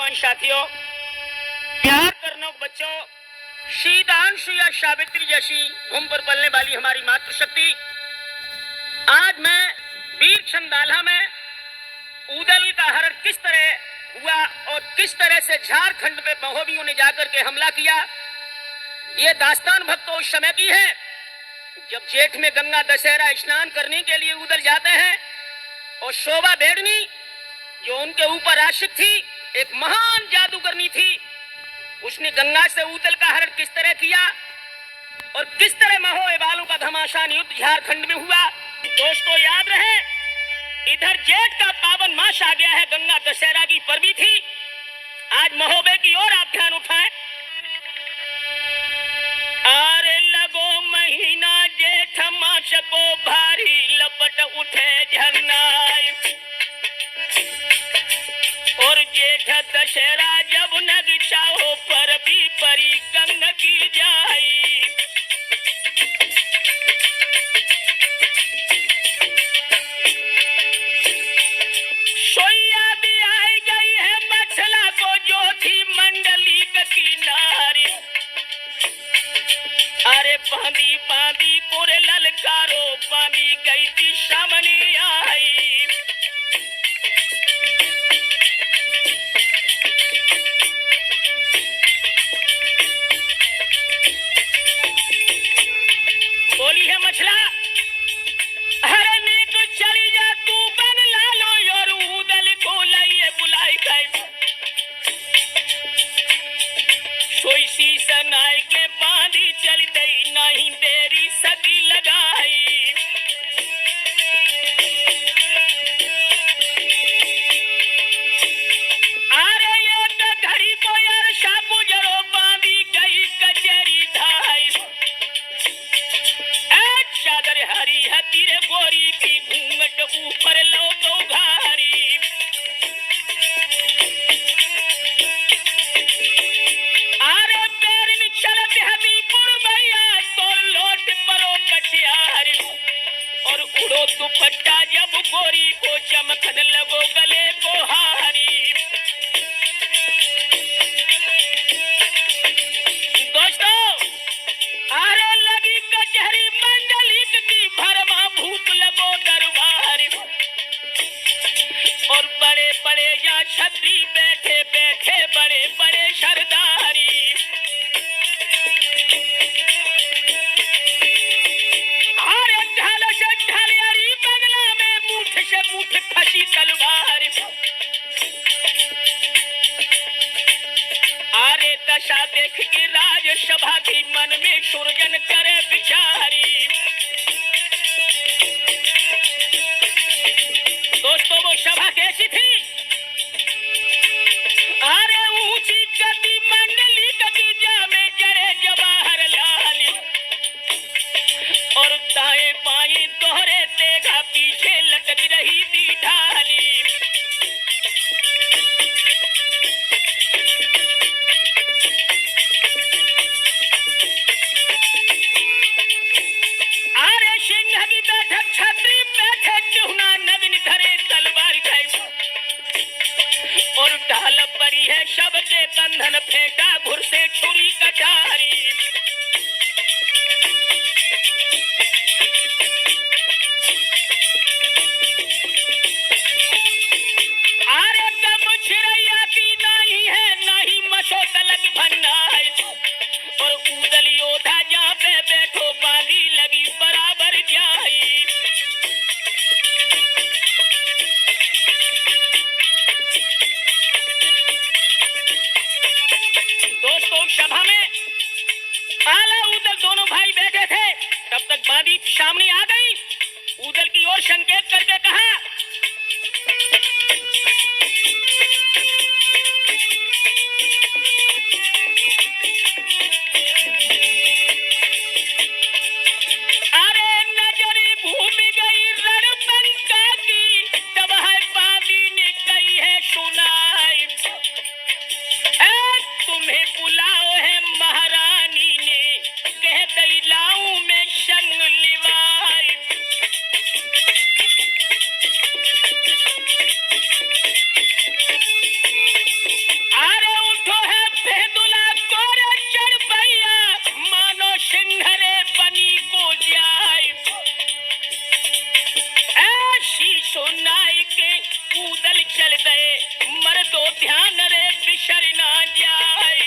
नौजवान साथियों, प्यार करना बच्चों, शीदांशु या सावित्री जैसी घूम पर पलने वाली हमारी मातृशक्ति आज मैं वीर चंदाला में ऊदल का हरण किस तरह हुआ और किस तरह से झारखंड में महोबियों ने जाकर के हमला किया, ये दास्तान भक्तों उस समय की है जब जेठ में गंगा दशहरा स्नान करने के लिए ऊदल जाते हैं और शोभा बेड़नी जो उनके ऊपर आशिक थी, एक महान जादूगरनी थी, उसने गंगा से ऊदल का हरण किस तरह किया और किस तरह महोबे वालों का घमासान युद्ध झारखंड में हुआ। दोस्तों याद रहे, इधर जेठ का पावन मास आ गया है, गंगा दशहरा की पर्वी थी। आज महोबे की ओर आप ध्यान उठाएं। आरे लगो महीना जेठ मास को भारी लपट उठे झरनाय, और जेठ दशहरा जब नग चाहो पर भी परी गंग की जाई। सोया भी आई गई है मछला को जो थी मंडली की नारी, अरे बांधी बांधी कोरे ललकारो बांधी गई थी सामने आई। बोली है मछला, अरे नीक चली जा तू बन लालो और ऊदल को लाइए बुलाई गई। सोई सी सनाई के बांधी चल गई, नहीं देरी सगी लगाई। अरे एक घड़ी को यार शाबू जरो बांधी गई कचेरी धाई। चादर हरी है तीरे गोरी की घूंघट ऊपर लो तो घारी। आरे पैर चलत हमी पुरबैया तो लोट परो कटियार, और उड़ो दुपट्टा जब गोरी को चमकन लगो गले को हारी। दोस्तों आरे लगी कचहरी मंडलिक की भरमा भूत लगो दरबार, और बड़े बड़े यहाँ छतरी बैठे बैठे बड़े बड़े सरदारी। अरे ढाल से ढालियारी बंगला में मुठ से मुठ फंसी तलवार। आरे दशा देख के राजसभा की मन में सुरजन करे विचारी। दोस्तों वो सभा कैसी थी? अरे ऊंची गति मंडली कभी जामे जड़े जवाहरलाल, और दाएं बाएं दोहरे तेगा पीछे लटक रही थी ढाली। अरे सिंह की बैठक छतरी बैठे चुहना नवीन धरे तलवार गई, और ढाल परी है सबके कंधन फेंका घुर से छुरी कटारी। अरे कम छिरैया की नहीं है नहीं मसो तलक भंडार, और ऊदल योधा जहाँ पे बैठो बाली लगी बराबर जाई। दोस्तों सभा में आला ऊदल दोनों भाई बैठे थे, तब तक बांदी सामने आ गई। ऊदल की ओर संकेत करके कहा, अरे नजरी भूमि गई रणबंका की, तब है बांदी ने कही है सुनाई। तुम्हें बुलाओ है महारानी ने, कह दई लाऊं मैं संग लिवाई। ध्यान रे बिसर ना जाए।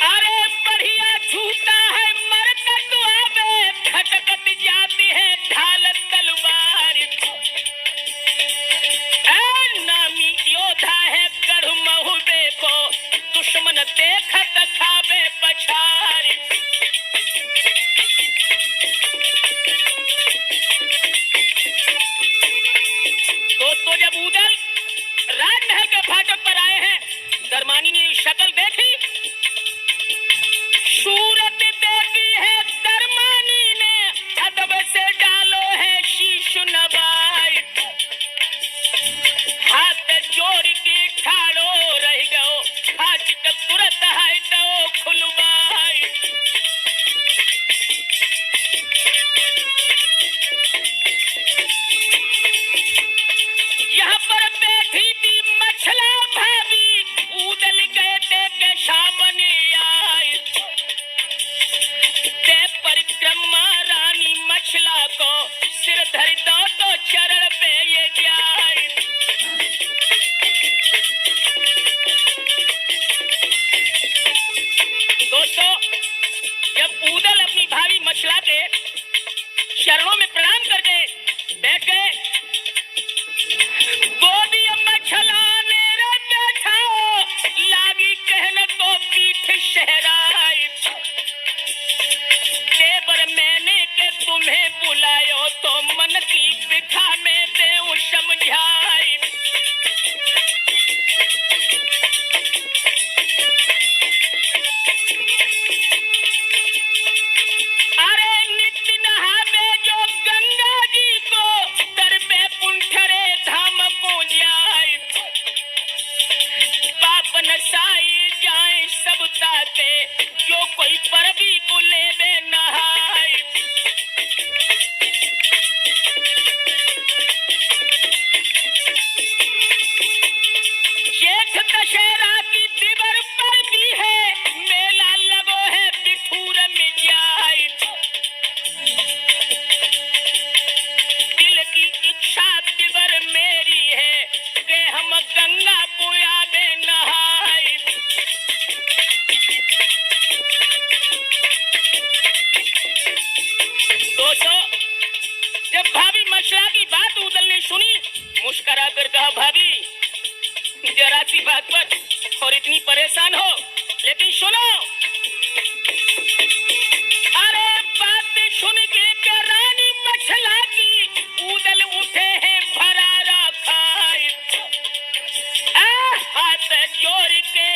अरे बढ़िया झूठा है मरकत आवे, खटकत जाती है ढाल तलवार। नामी योद्धा है गढ़ महुबे को, दुश्मन देखत खावे पछाड़। दोस्तों, जब उदल राजमहल के फाटक पर आए हैं, दरमानी ने शक्ल देखी, सूरत देखी है दरमानी ने, अदब से डालो है शीश नवाई। हाथ जोड़ के ठाड़ो रह गयो, फाटक तुरंत है दो खुलवाई। यहाँ पर बैठी थी मछला भाभी, उदल गए थे के सामने आई। ते परिक्रमा रानी मछला को सिर धर दो तो चरण पे ये जाए। दोस्तों, जब उदल अपनी भाभी मछला के चरणों में प्रणाम करके बैठ गए, गोदी मछला ने बैठाओ, लागी कहने को पीठ शहराई। देवर मैंने के तुम्हें बुलायो, तो मन की पिठा में देव समझाई। अरे नित्य नहावे जो गंगा जी को, दर पे पुंठरे धाम को जाए। पाप नसाई जाए सब ताते, जो कोई परबी को लेवे नहाए। जेठ दशहरा की दिवर पर भी है, मेला लगो है बिठूर में जाए। दिल की इच्छा दिवर मेरी है, कि हम गंगा को आवे नहाए। दोस्तों, जब भाभी मछला की बात उदल ने सुनी, मुस्कुरा कर कहा, भाभी जरा सी बात पर और इतनी परेशान हो, लेकिन सुनो। अरे बात सुन के रानी मछला की, उदल उठे हैं फरारा खाए। हाथ जोड़ के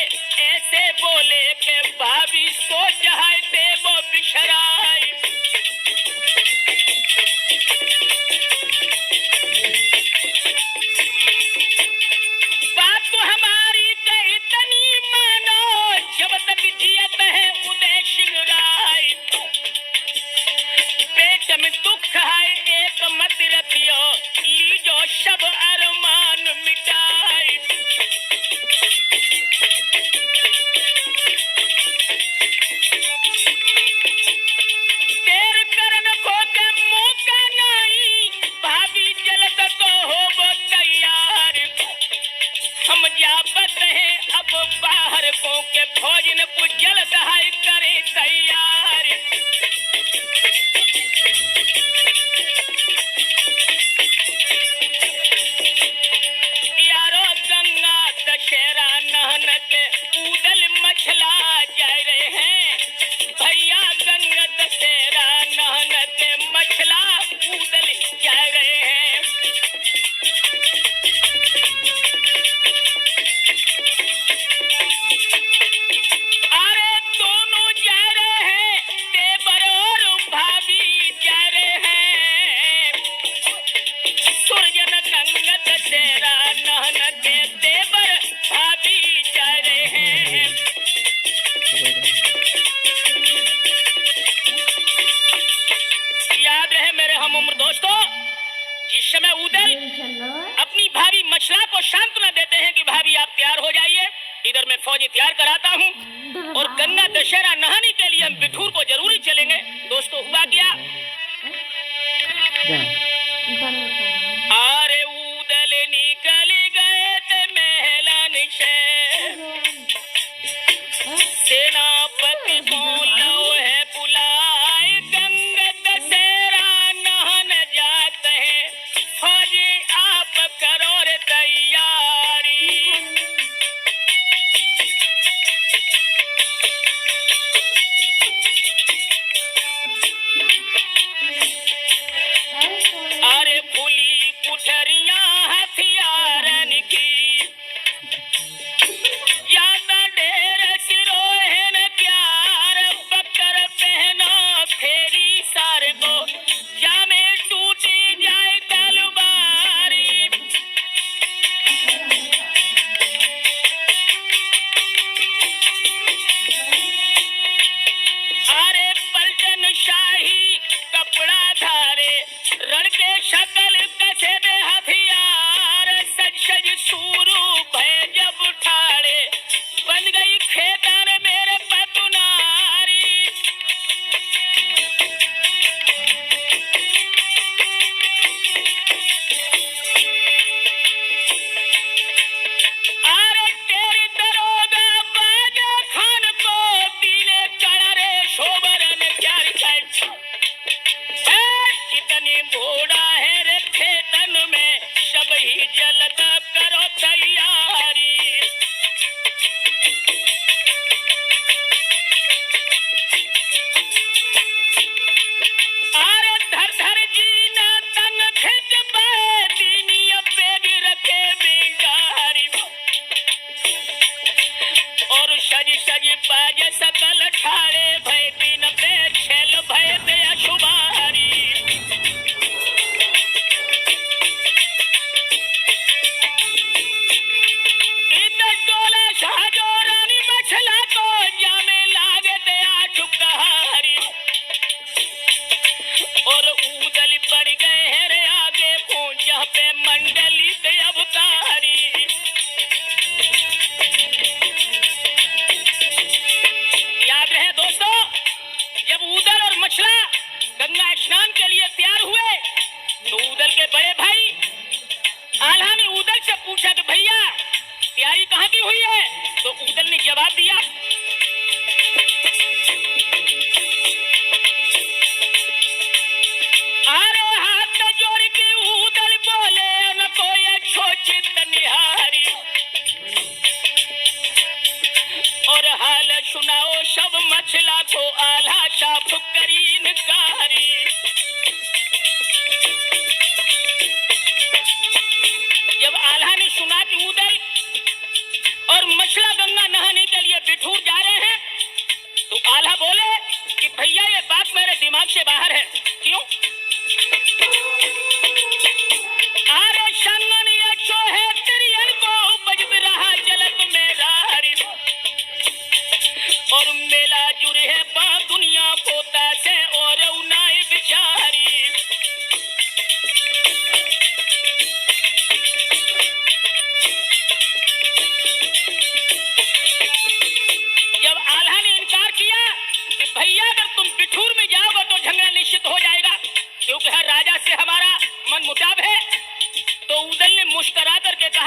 ऐसे बोले के भाभी सोच है देवो बिशराई। बात तो हमारी के इतनी मानो, जब तक जियत है उदय सिंह राय। पेट में दुख है एक मत रखियो, लीजो सब अरमान मिटाई। देर करन को के मौका नहीं, भाभी जल्द तो हो तैयार। हम जाबत हैं अब बाहर को के, भोजन को जल्द है करे तैयार। यारो गंगा दशहरा नहन के, उदल मछला जा रहे हैं। भैया गंगा दशहरा नहन के, मछला उदल जा रहे हैं। अरे दोनों जा रहे हैं, देवर और भाभी जा रहे हैं। सुरजन गंगा दशहरा नहन के, देवर भाभी जा रहे हैं। याद रहे मेरे हम उम्र दोस्तों, जिस समय उदल अपनी भाभी मछला को सांत्वना देते हैं कि भाभी आप तैयार हो जाइए, इधर मैं फौजी तैयार कराता हूँ और गंगा दशहरा नहाने के लिए हम बिठूर को जरूरी चलेंगे। दोस्तों, हुआ क्या,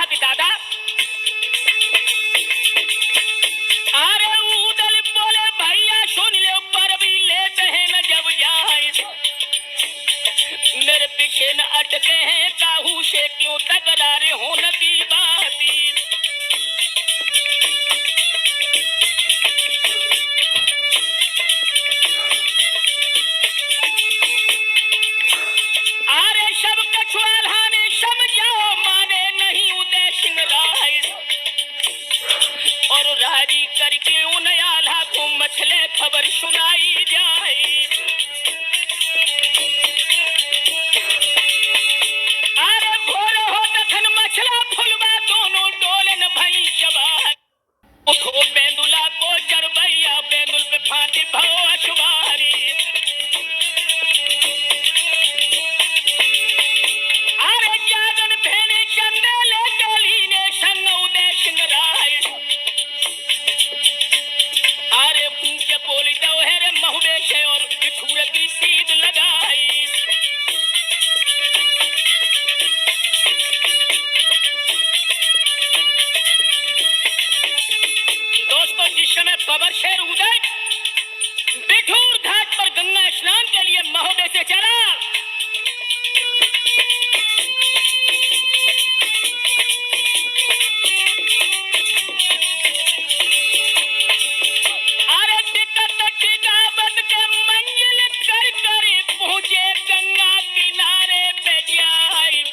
कहा कि दादा, अरे उदल बोले भैया सुन ले, पर भी लेते हैं न जब जाए, मेरे पीछे न अटके हैं, काहू से क्यों तकरारे हो न की बाती। अरे सब कछुआला ने समझाओ, माने नहीं उदय सिंह राय, और राजी करके उन आल्हा को मछले खबर सुनाई जाए। अरे भोर हो दखन मछला फुलवा, दोनों डोलन भई चबार, उठो बेंदुला को चरबैया, बेंदुल पे फांटी भो अछवारी। अरे जागन भेने चंदेले डोली ने संग उदय सिंह राय, अरे पूछे बोली दो हेरे महुबे से और बिठूर की सीध लगाई। दोस्तों, जिस समय बबर शेर उदय बिठूर घाट पर गंगा स्नान के लिए महोदय से चला, अरे टिकट टिकावत के मंजिल कर कर पहुंचे गंगा किनारे पे जाए,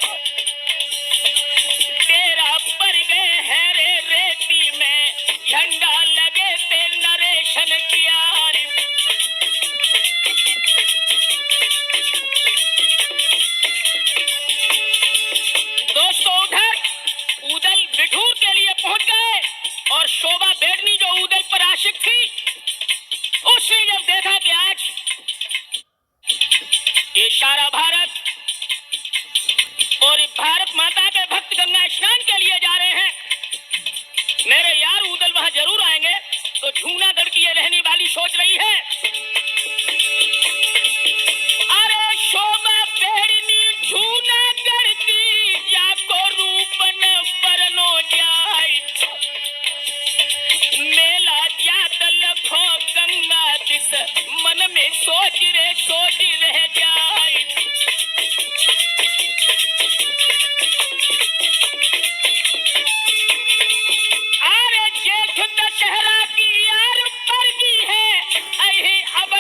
डेरा पर गए हैरे रेती में, झंडा लगे ते नरेशन प्यारी। दोस्तों, उधर उदल बिठूर के लिए पहुंच गए, और शोभा बेडनी जो उदल पर आशिक थी, उसने जब देखा कि आज ये सारा भारत और भारत माता के भक्त गंगा स्नान के लिए जा रहे हैं, मेरे यार उदल वहां जरूर आएंगे, तो जूनागढ़ की ये रहने वाली सोच रही है, अरे शोभा बेड़नी जूनागढ़ की, जाको रूपन बरनो जाए, मेला जात लखो गंगा दिस, मन में सोच रह जाए। अरे जेठ दशहरा की यार पर भी है, अही अब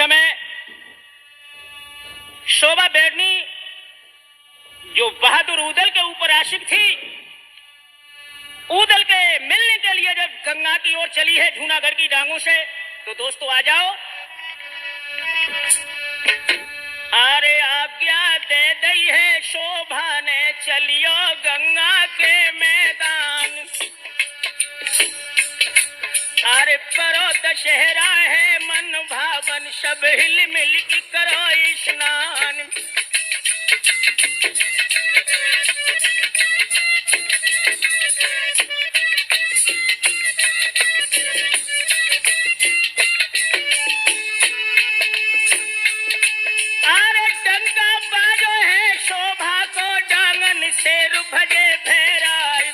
समय शोभा बैरनी जो बहादुर ऊदल के ऊपर आशिक थी, ऊदल के मिलने के लिए जब गंगा की ओर चली है जूनागढ़ की डांगों से, तो दोस्तों आ जाओ। अरे आज्ञा दे दई है शोभा ने, चलियो गंगा के मैदान। अरे परो दशहरा है मन भावन, सब हिल मिल की करो स्नान। अरे डंका बाजो है शोभा को डांगन, शेर भजे भैराए।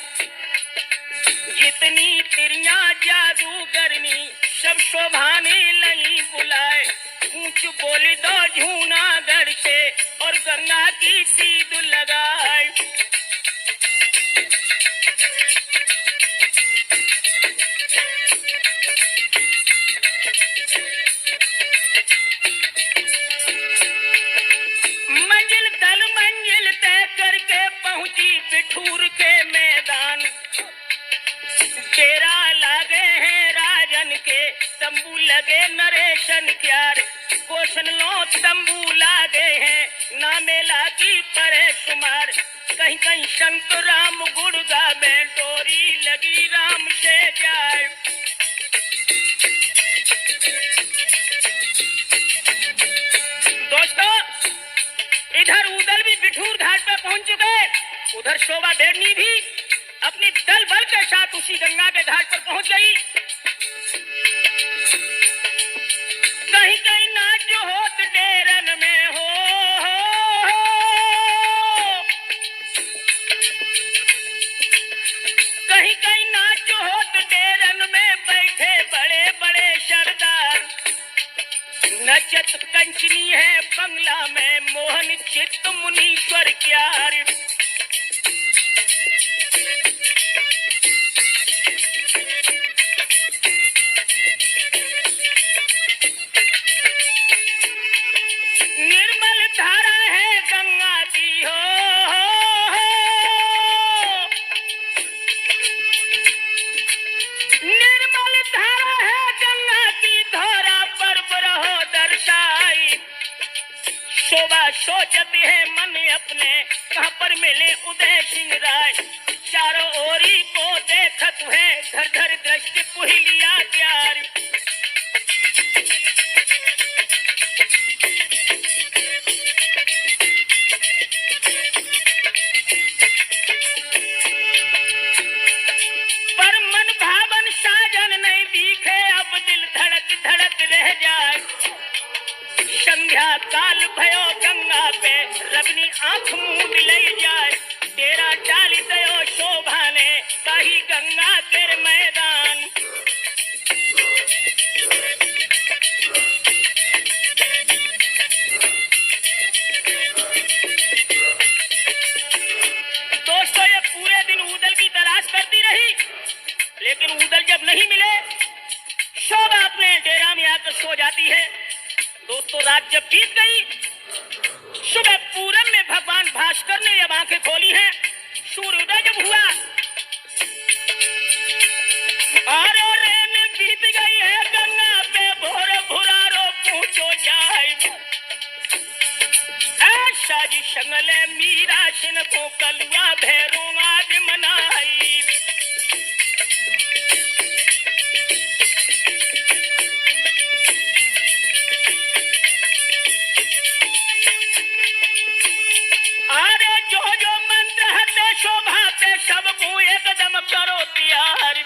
जितनी तिरिया जादूगरनी, सब शोभाने लगी बुलाए। ऊंच बोली दो जूनागढ़ से, और गंगा की सीध लगाए। मंजिल दल मंजिल तय करके पहुंची बिठूर के मैदान। डेरा लागे हैं राजन के, तंबू लगे नरेशन क्यार। कोशन लो तंबू लागे हैं, ना मेला की परे शुमार। कहीं कहीं संत राम गुड़गा में, डोरी लगी राम से जाए। दोस्तों, इधर ऊदल भी बिठूर घाट पर पहुंच चुके, उधर शोभा बैरनी भी अपनी दल बल के साथ उसी गंगा के घाट पर पहुंच गई। कहीं कहीं नाच होत डेरन में हो, कहीं कहीं नाच होत डेरन में, बैठे बड़े बड़े सरदार। नचत कंचनी है बंगला में, मोहन चित्त मुनीश्वर क्यार। निर्मल धारा है गंगा की हो, निर्मल धारा है गंगा की, धोरा पर बरहो दर्शाई। शोभा सोचत है मन अपने, कहां पर मिले उदय सिंह राय। चारों ओरी को देखत है, धर धर दृष्टि पुहिलिया प्यार। पर मन भावन साजन नहीं दिखे, अब दिल धड़क धड़क रह जाए। संध्या काल भयो गंगा पे, रबनी आंख मूंद ले जाए। तेरा डाली दयो शोभा ने, काही गंगा तेरे मैदान। दोस्तों, ये पूरे दिन ऊदल की तलाश करती रही, लेकिन ऊदल जब नहीं मिले, शोभा अपने डेरा में आकर सो जाती है। दोस्तों, रात जब बीत गई, सुबह पूरब में भगवान भास्कर ने जब आंखें खोली हैं, सूर्योदय जब हुआ, आरो रेन बीत गई है गंगा पे, भोर भुरारो पूछो जाए। ऐसा जी संगले मीरा सिन को, कलुआ भैरू आज मनाई। अरे जो जो मंत्र है शोभा पे, सबको एकदम करो तैयार।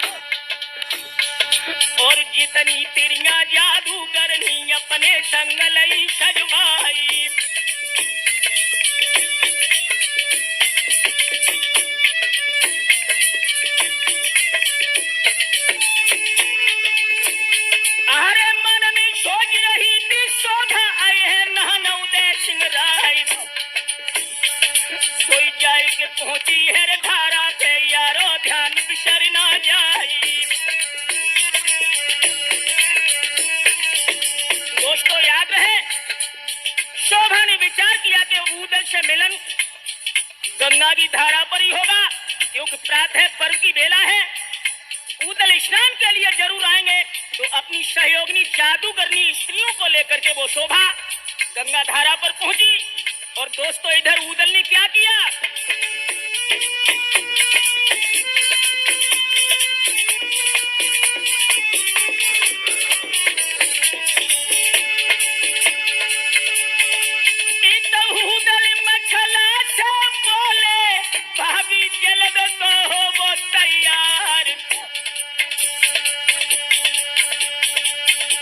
और जितनी तिरिया जादू करनी, अपने संग लई सजवाई। अरे मन में सोच रही थी, शोभा आए है नहन उदय सिंह राय। कोई जाए के पहुंची है धारा के, यारो ध्यान बिसर ना जाए। दोस्तों, याद रहे ऊदल से मिलन गंगा की धारा पर ही होगा, क्योंकि प्रातः पर्व की बेला है। ऊदल स्नान के लिए जरूर आएंगे, तो अपनी सहयोगिनी जादूगरनी स्त्रियों को लेकर के वो शोभा गंगा धारा पर पहुंची। और दोस्तों, इधर ऊदल ने क्या किया? ऊदल मछला से बोले, भाभी जल्द तो हो वो तैयार।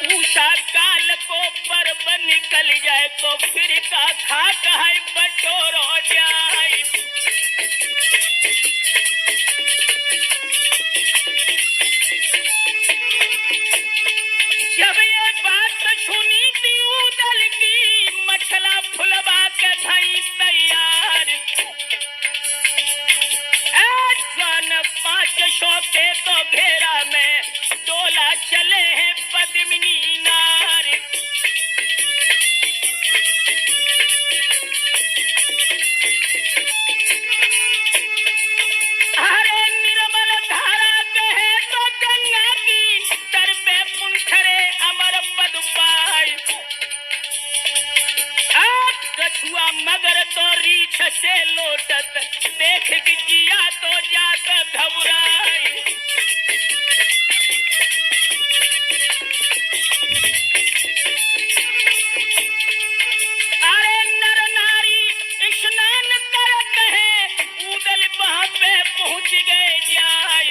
उषा काल को पर्व निकल जाए तो फिर का खाक है बटोर हो जाए। जब ये बात सुनी थी ऊदल की, मछला फुलवा के भई तैयार। जन 500 के तो घेरा में डोला चले हैं पद्मिनी नार। अरे निर्मल धारा कहे तो गंगा की, तर पे पुंठरे अमर पद पाए। कछुआ मगर तो रीछ से लोटत, देख के जिया तो जात घबराए। अरे नर नारी स्नान करत है, ऊदल वहां पे पहुंच गए जाए।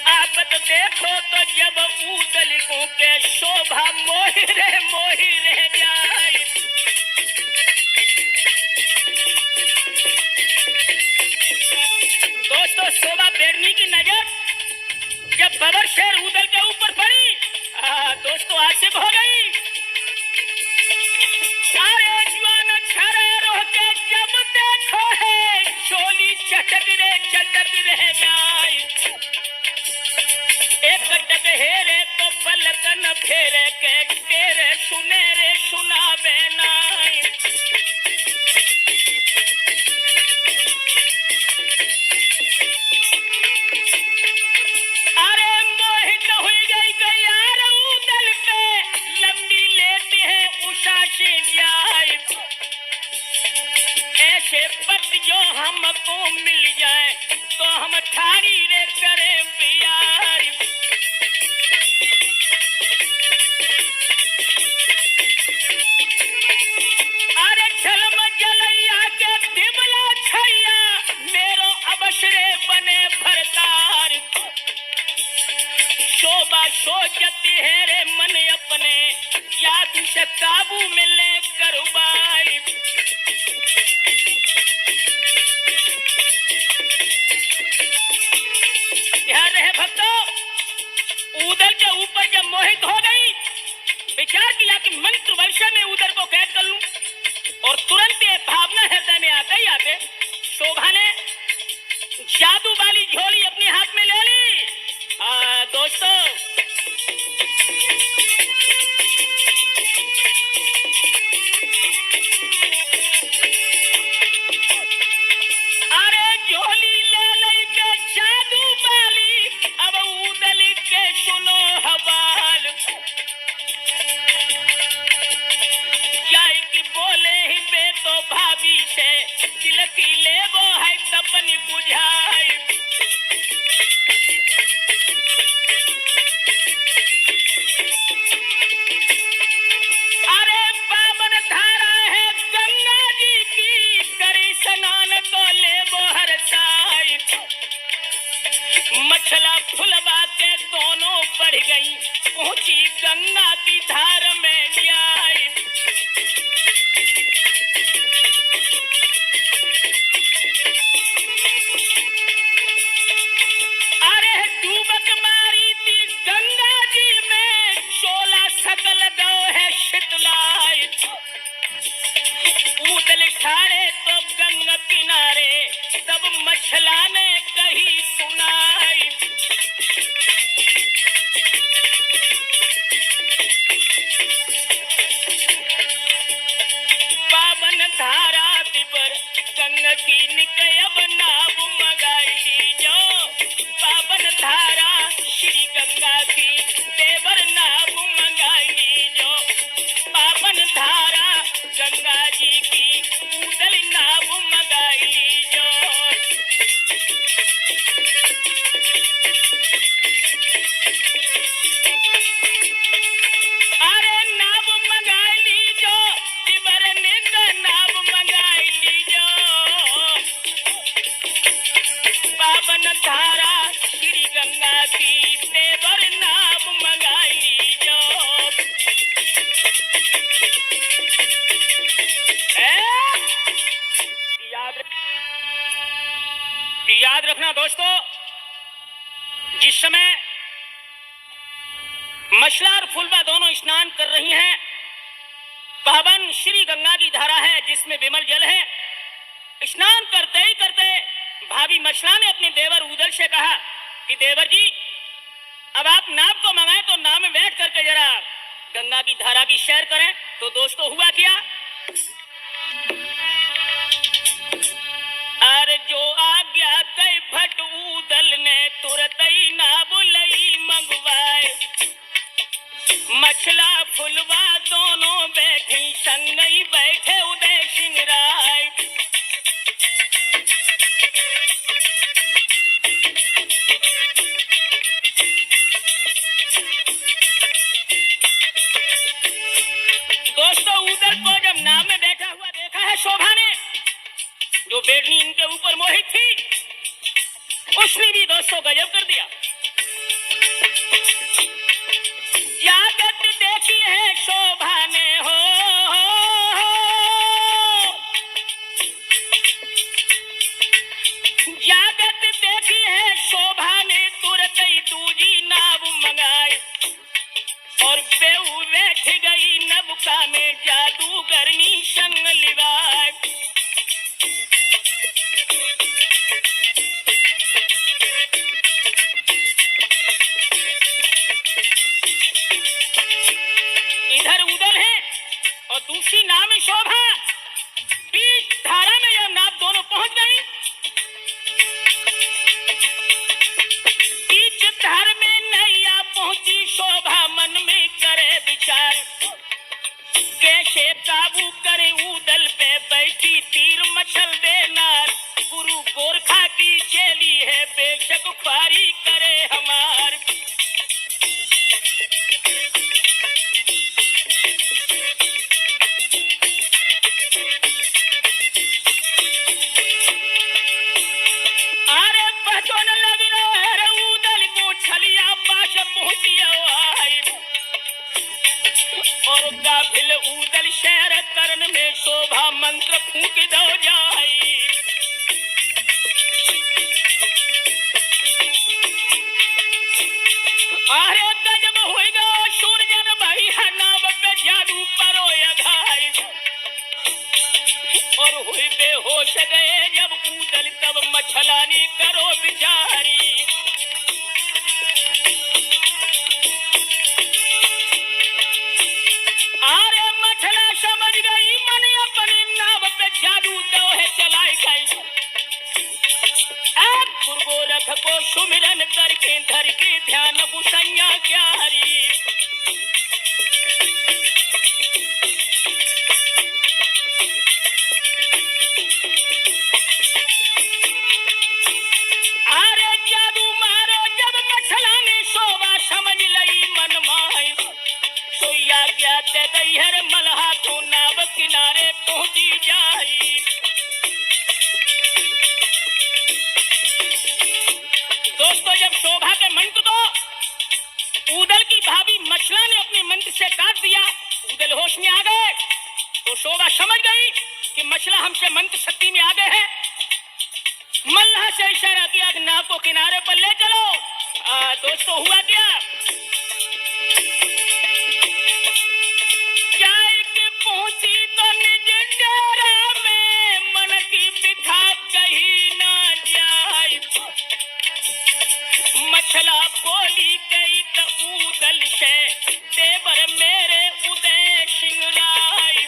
आप तो देखो तो जब ऊदल को के शोभा मोहि रह जाए। दोस्तों, शोभा बेरनी की नजर जब बबर शेर ऊदल के ऊपर पड़ी, दोस्तों आसिफ हो गई। अरे जवान छरे रोह के जब देखो है, चोली चटक रह जाए। एक टक हेरे तो पलकन फेरे के तेरे सुनेरे सुनावे नाई। अरे मोहित हुई गई यार ऊदल पे, लंबी लेते हैं उषा से जाए। ऐसे पति जो हमको मिल जाए तो हम ठाड़ी रे करे प्यार। अरे झलम जलैया के दिबला छैया, मेरो अबसरे बने भरतार। शोभा सोचती है रे मन अपने, याद से काबू में ले करवाई। ध्यान रहे भक्तों, ऊदल के ऊपर जब मोहित हो गई, विचार किया कि मंत्र वर्षा में ऊदल को कैद कर लूं। और तुरंत ये भावना हृदय में आते शोभा ने जादू वाली झोली अपने हाथ में ले ली। दोस्तों, अरे झोली ले के जादू वाली, अब ऊदल के सुनो हवाल। जाए कि बोले ही बे तो भाभी से, दिल की ले वो है तपन बुझाई। अरे पावन धारा है गंगा जी की, करी स्नान तो ले वो हर साई। मछला फुलवा के दोनों बढ़ गई, पहुंची गंगा की धार में जाए। अरे डूबक मारी थी गंगा जी में, 16 सकल गौ है शीतलाई। ऊदल ठाड़े तो गंगा किनारे, तब मछला ने कही सुनाई। पावन कीन के अब नाव मंगाई जो पावन धारा श्री गंगा की देवर नाव मंगाई जो पावन धारा गंगा जी की उदल नाव मंगाई जो अरे नाव मंगाई ली जो देवर ने नाव मंगाई ली जो पावन धारा श्री गंगा की देवर नाव मंगाई ली जो याद याद रखना दोस्तों, जिस समय मछला और फुलवा दोनों स्नान कर रही हैं, पावन श्री गंगा की धारा है जिसमें विमल जल है। स्नान करते ही करते भाभी मछला ने अपने देवर उदल से कहा कि देवर जी अब आप नाव को मंगाएं तो नाव में बैठ करके जरा गंगा की धारा की सैर करें। तो दोस्तों हुआ क्या, अरे जो आ गया कई भट उदल ने तुरंत ही नाव लई मंगवाए। मछला फुलवा दोनों बैठी संग ही बैठे उदय सिंह राय। दोस्तों उदल को जब नाव में बैठा हुआ देखा है शोभा ने, जो बेड़नी इनके ऊपर मोहित थी, उसने भी दोस्तों गजब कर दिया। जागत देखी है शोभा ने हो, जागत देखी है शोभा ने तुरंत ही दूजी नाव मंगाई और बेऊ बैठ गई नौका में जादूगरनी संग लिवाए। इधर उदल है और दूसरी नाव में शोभा। बीच धारा में जब नाव दोनों पहुंच गई, बीच धार में नैया पहुंची शोभा मन में करे विचार, कैसे काबू करे उदल पे बैठी तीर मछल देनार। गुरु गोरखा की चेली है बेशक ख्वारी करे हमार। अरे पहचान लग रहा है उदल को छलिया पास पहुंचिया आई और गाफिल उदल शहर करण में शोभा मंत्र फूंक दो जाई। अरे गजब होएगा सूरजन भाई नाव पे जादू करो घाई और हुई बेहोश गए जब उदल तब मछलानी करो बिचारी। अरे मछला समझ गई मन अपनी नाव पे जादू दो है चलाई गई। अब गुरु गोरख को सुमिरन करके धर के ध्यान बुसैया क्या हरी। अरे जादू मारो जब मछला ने शोभा समझ लई मन माई। सोया गया ते गई हर मलहा तो नाव किनारे पहुंची जाई। दोस्तों जब शोभा के मंत्र को उदल की भाभी मछला ने अपने मंत्र से काट दिया, उदल होश में आ गए तो शोभा समझ गई कि मछला हमसे मंत्र शक्ति में आ गए हैं। मल्लाह से इशारा किया कि नाव को किनारे पर ले चलो। दोस्तों हुआ क्या, जाए के पहुंची तो निज डेरा में मन की बिठा कहीं ना जाए। मछला बोली गई तो उदल से देवर मेरे उदय सिंह राय।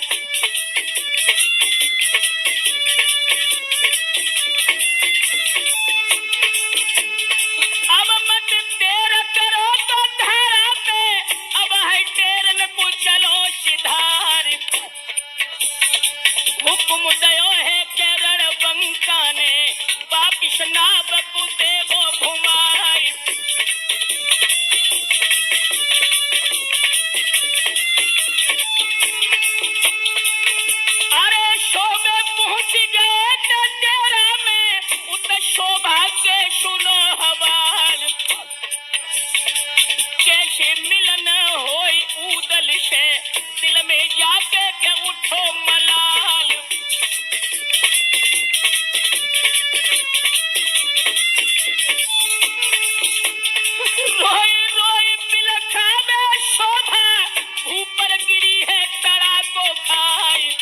हुकुम दयो है केरल बंका ने वापिस ना बपू देवो घुमाई। अरे शोभे पहुंच गए तेरा में उत शोभा के सुनो हवाल कैसे मिलन होई उदल से दिल में जाके के उठो मलाल। रोई रोई बिलखा में शोभा ऊपर गिरी है तड़ा को खाई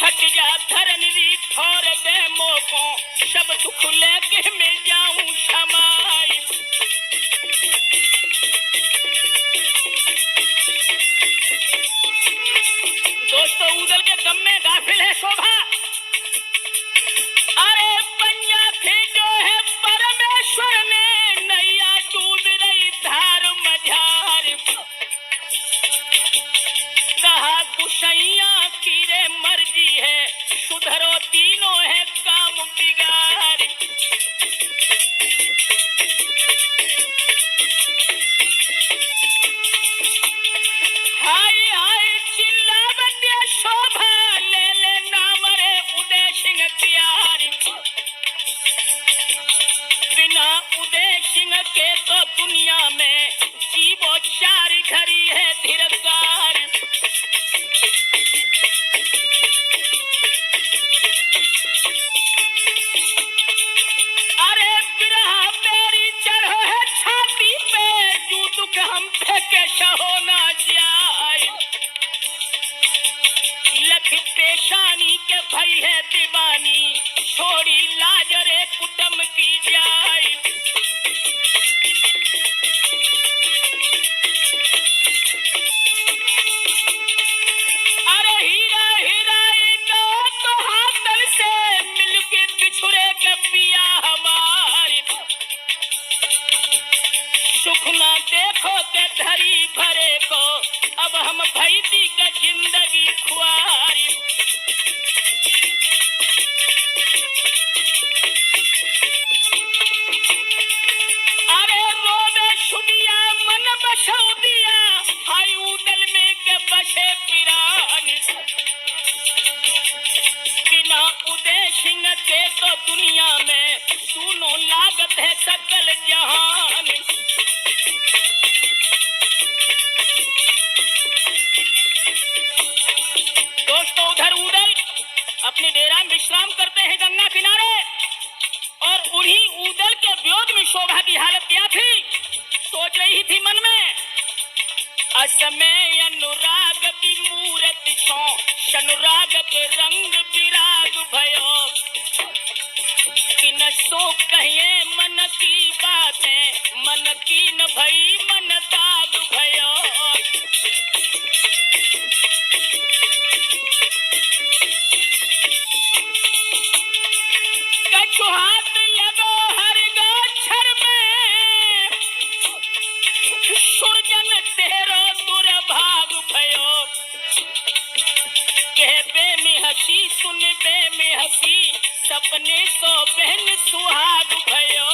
फट जा धरन री थोर दे मोको सब दुख लेके मैं जाऊं क्षमाई। दोस्तों उदल के गम में गाफिल है शोभा। अरे पंजा जो है परमेश्वर ने नैया डूब रही धार मझार कहा गुसैया की रे मर्जी है सुधरो तीनों है काम बिगाड़। हाय हाय चिल्लावत शोभा ले ले नाम रे उदय सिंह प्यारी बिना उदय सिंह के तो दुनिया में जीवो चार घड़ी है धीरकार। अरे बिरहा मेरी चढ़ो है छाती पे जू दुख हम फेंके सहो ना जाए लख पेशानी के भई है दीवानी छोड़ी लाज रे कुटम की जाए। अरे हीरा हीरा तो हाथल से मिलके बिछुड़े के पिया हमारी सुख ना देखो के धरी भरे को अब हम भैदी का जिंदगी खुआरी। अरे रोवे शुबिया मन बसौ दिया हाय उदल में के बसे पिरानी बिना उदय सिंह के तो दुनिया में सुनो लागत है सकल जहान। दोस्तों उधर उदल अपने डेरा में विश्राम करते हैं गंगा किनारे और उन्हीं उदल के वियोग में शोभा की हालत क्या थी सोच रही थी मन में असमय अनुराग की मूर्ति छो शनुराग के रंग विराग भयो कि न सो कहिए मन की बातें मन की न भई मन ताग भयो। कछु हाथ लगो हर गाछर में सुरजन तेरो दुर्भाग भयो कह बे में हसी सुन बे में हसी सपने सो बहन सुहाग भयो।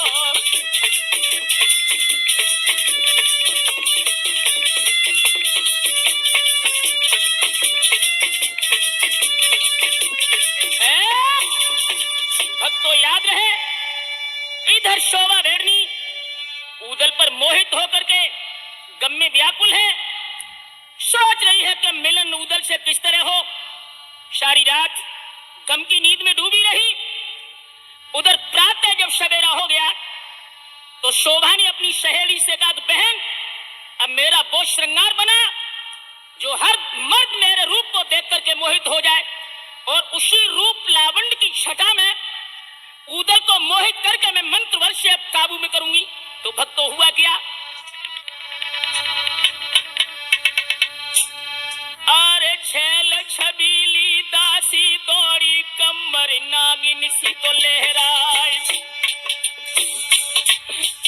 भक्तों याद रहे इधर शोभा भेड़नी उदल पर मोहित होकर के गम में व्याकुल है सोच रही है कि मिलन उदल से किस तरह हो। सारी रात गम की नींद में डूबी रही। उधर प्रातः जब सवेरा हो गया तो शोभा ने अपनी सहेली से कहा बहन अब मेरा वो श्रृंगार बना जो हर मर्द मेरे रूप को देख करके मोहित हो जाए और उसी रूप लावण्य की छटा में उदल को मोहित करके मैं मंत्र वर्ष से काबू में करूंगी। तो भक्तों हुआ क्या अरे छेल छबीली दासी दौड़ी कमर नागिन सी तो लहराई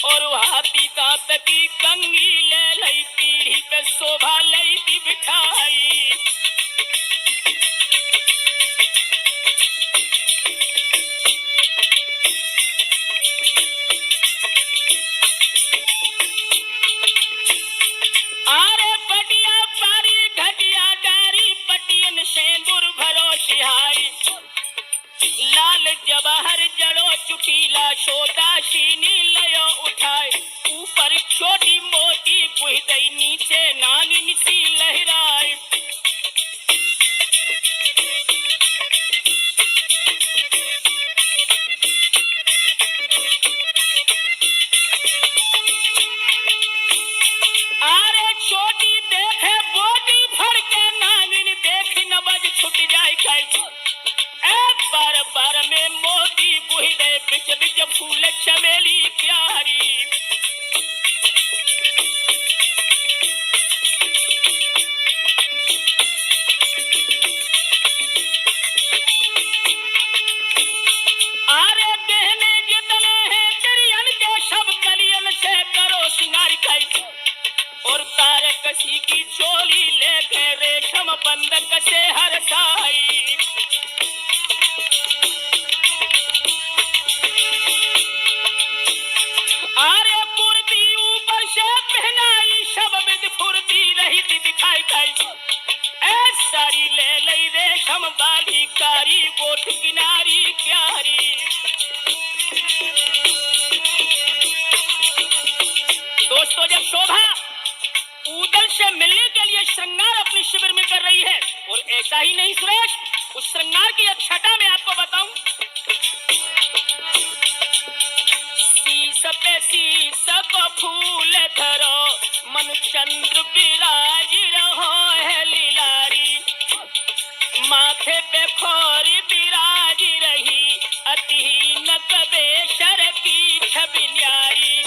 और हाथी दांत की कंगी ले लई पीढ़ी पे शोभा लई थी बिठाई जवाहर जड़ो चुटीला शोदाशीनी लयो उठाए ऊपर छोटी मोटी गुहदई नीचे नागिन सी लहराए अरे छोटी देखे बोटी भर के नागिन देख नबज छुट जाए कैसे बार बार में मोती गुहदे बिच बिच फूल चमेली प्यारी और तारे कसी की चोली लेके रेशम बंधक से हर साई अरे कुर्ती ऊपर से पहनाई सब विद फुर्ती रही थी दिखाई ऐ सारी ले लई रेशम वाली कारी गोठ किनारी प्यारी दोस्तों जब शोभा ऊदल से मिलने के लिए श्रृंगार अपने शिविर में कर रही है और ऐसा ही नहीं सुरेश उस श्रृंगार की छटा में आपको बताऊं शीश पे शीश को फूल धरो मन चंद्र विराज रहो है लीलारी माथे पे खोरी विराज रही अति नकबेशर की छवि न्यारी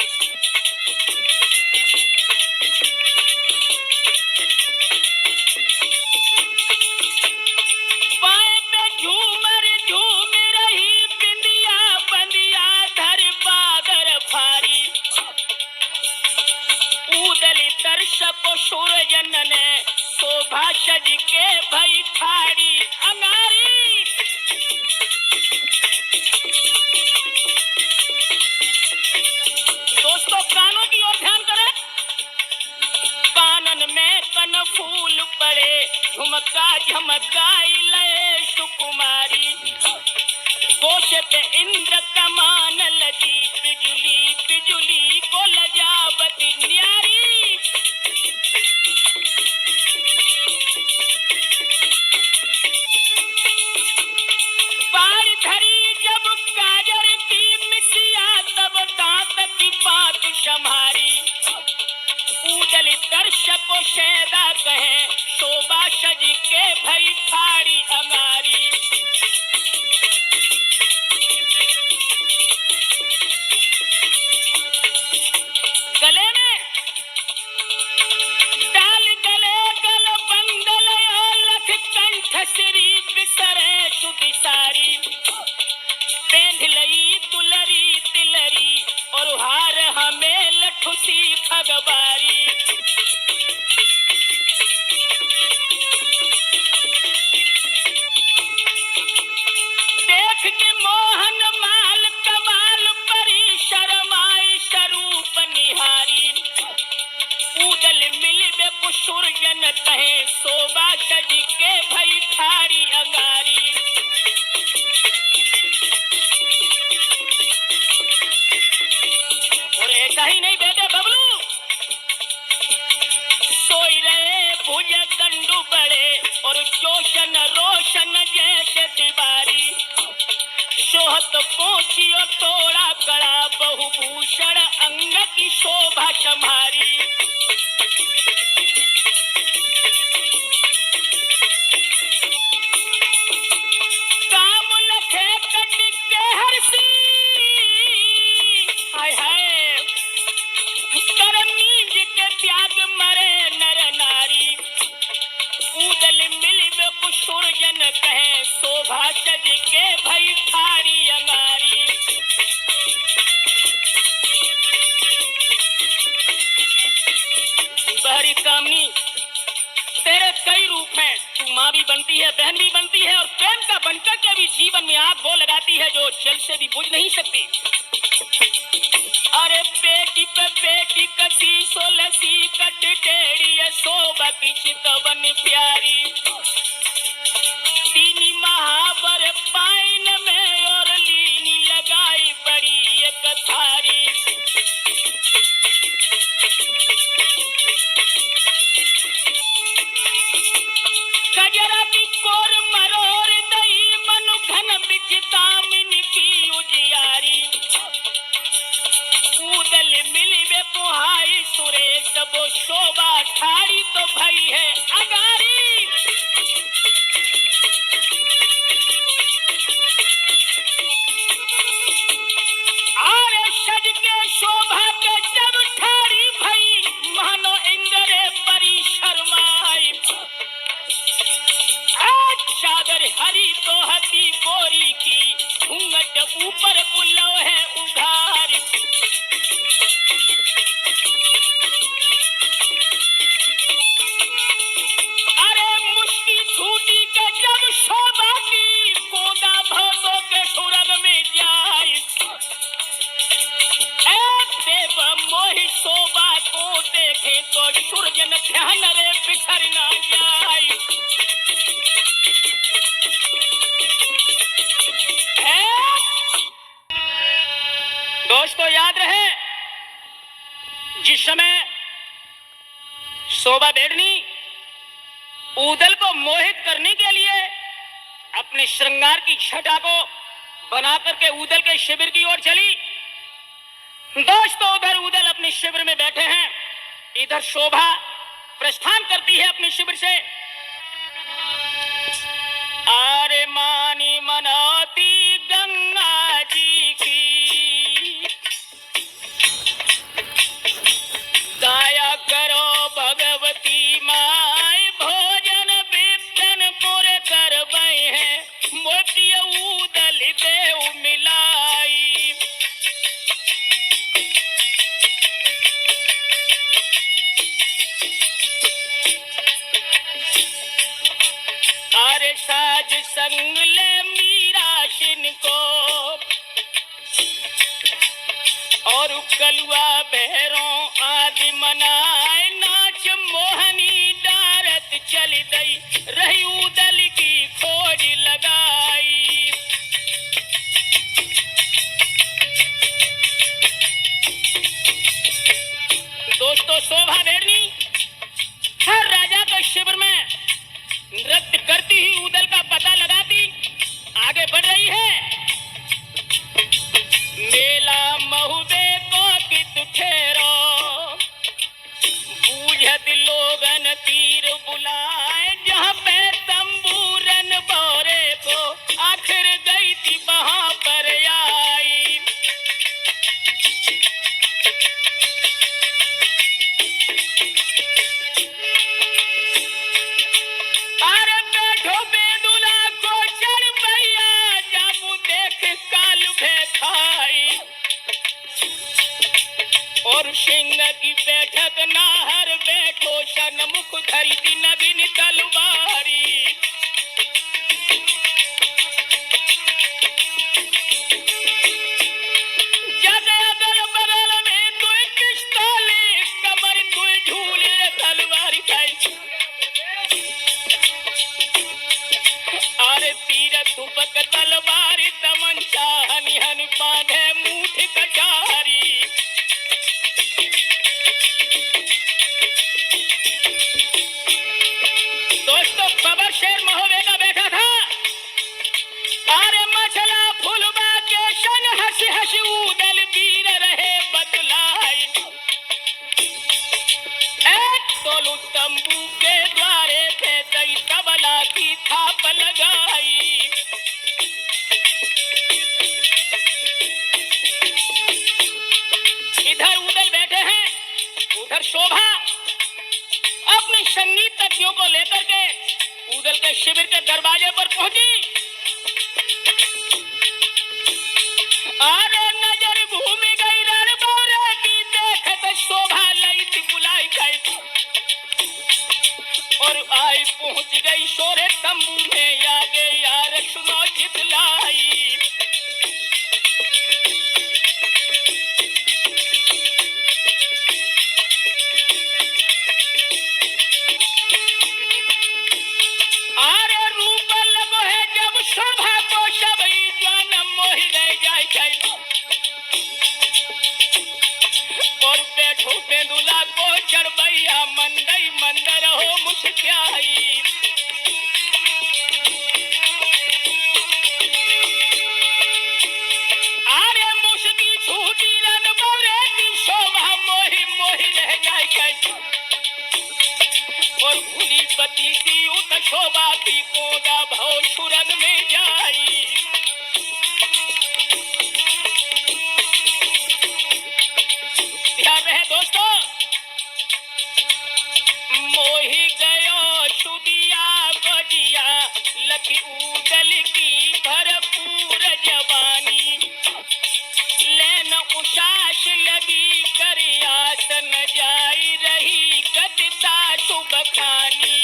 को सूरजन ने शोभा सज के भई थारी अंगारी दोस्तों कानों की ओर ध्यान करें कानन में कन फूल पड़े झुमका झमकाई ले सुकुमारी कोश पे इंद्र कमान लगी बिजुली बिजुली को लजावती न्यारी पार धरी जब काजर की मिसिया तब दांत की बात संभारी ऊदल दर्शक को शैदा कहे शोभा सज के भई थारी अंगारी गले में डाल गले गल बंदल लख कंठ श्री बिसरे सुदिसारी पेंध लई दुलरी तिलरी और हार हमें लठुसी खगबारी देख के मोहन माल कमाल परी शर्माई स्वरूप निहारी ऊदल मिलबे कुसुरजन कहे शोभा सज के भई थारी अंगारी और ऐसा ही नहीं बेटे बबलू सोई रहे भुज गंडू बड़े और जोशन रोशन जैसे दीवारी शोहत पहुंची और थोड़ा कड़ा बहुभूषण अंग की शोभा संभारी काम लखे कटिक के हरसी हाय हाय करनी के त्याग मरे नर नारी ऊदल मिलबे कुसुरजन कहे शोभा सज के भई थारी अंगारी बहरी कामनी तेरे कई रूप हैं तू माँ भी बनती है बहन भी बनती है और प्रेम का बनकर के भी जीवन में आग वो लगाती है जो जल से भी बुझ नहीं सकती अरे पेटी पे पेटी कसी सोलसी कट टेढ़ी शोभा की चितवन प्यारी तीनी महावर पाइन में और ली उस समय शोभा बेड़नी ऊदल को मोहित करने के लिए अपने श्रृंगार की छटा को बना करके ऊदल के शिविर की ओर चली। दोस्तों, उधर ऊदल अपने शिविर में बैठे हैं, इधर शोभा प्रस्थान करती है अपने शिविर से। आरे मानी मनौती गंगा जी की, दया करो भगवती माय, भोजन विपिन पुर करबई है, मोती ऊदल देव मिलाई। आरे साज संग ले मीरा शिन को, और कलुआ भैरों आदि मनाए, नाच मोहनी डारत चल दई, रही ऊदल की खोज लगाई। दोस्तों, शोभा बेड़नी हर राजा के शिविर में नृत्य करती ही ऊदल का पता लगाती आगे बढ़ रही है। मेला महुबे को कित ठहरो, बूझत लोगन तीर बुलाए, जहाँ पे तंबूरन बोरे को, आखिर गई थी वहां पर आई। अरे बैठो बेदुला को चढ़ भैया, जाबू देख काल भे खाई, और सिंह की बैठक नाहर बैठो, सन्मुख धरी थी नवीन तलवारी। जग अगल बगल में कोई पिस्तौले, कमर कोई झूले तलवारी खाई। अरे तीर तुपक तलवारी, तमंचा हनि हनि बांधे मूठ कटारी। दोस्तों, खबर शेर महोबे का बैठा था। अरे मछला फुलबा के सन, हंसी हंसी ऊदल वीर रहे बतलाई। एक तोलू तंबू के द्वारे पे दई, तबला की थाप लगाई। इधर ऊदल बैठे हैं, उधर शोभा अपने संगीतज्ञों को लेकर के ऊदल के शिविर के दरवाजे पर पहुंची। अरे नजर घूम गई रणबोरे की, देखत शोभा लई थी बुलाई गई, और आई पहुंच गई शोरे तंबू में, आगे यार सुनो चितलाई। अरे रूप लगो है जब शोभा को, सबई जान मोहि रह जाए, और बैठो बेदुला को चढ़बैया, मंदई मंदर हो मुस्क्याई। अरे मुस्की छूटी रन बोरे की, शोभा मोहि मोहि रह जाए, और भूली पति सी उत शोभा की, कोदा भव सुरन में जाई। ध्यान रहे दोस्तों, मोहि गयो सुदिया बजिया, लखी ऊदल की भरपूर जवानी, लेन उषास लगी करियास, न जाई रही गदता शुभ खानी।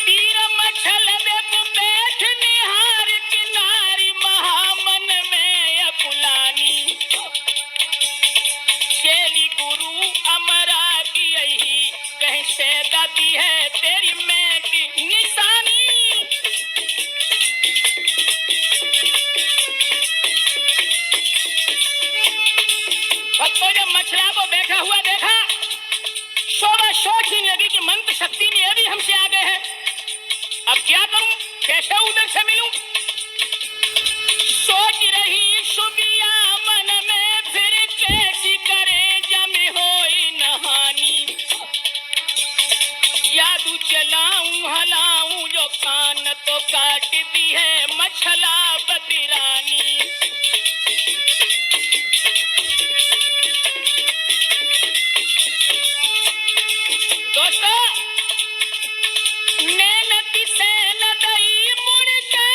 तीर मछल देख बैठ निहार, किनारी महामन में अकुलानी, शैली गुरु शोभिया को बैठा हुआ देखा। शोभा सोचने लगी कि मंत्र शक्ति में ये भी हमसे आगे है, अब क्या करूं, कैसे उधर से मिलूं। सोच रही शोभिया मन में, फिर कैसी करे जमे होई नहानी। जादू चलाऊं हलाऊं जो कान तो काटती है मछला बदिरानी। दोस्तों, नैनती से नदई मुड़ के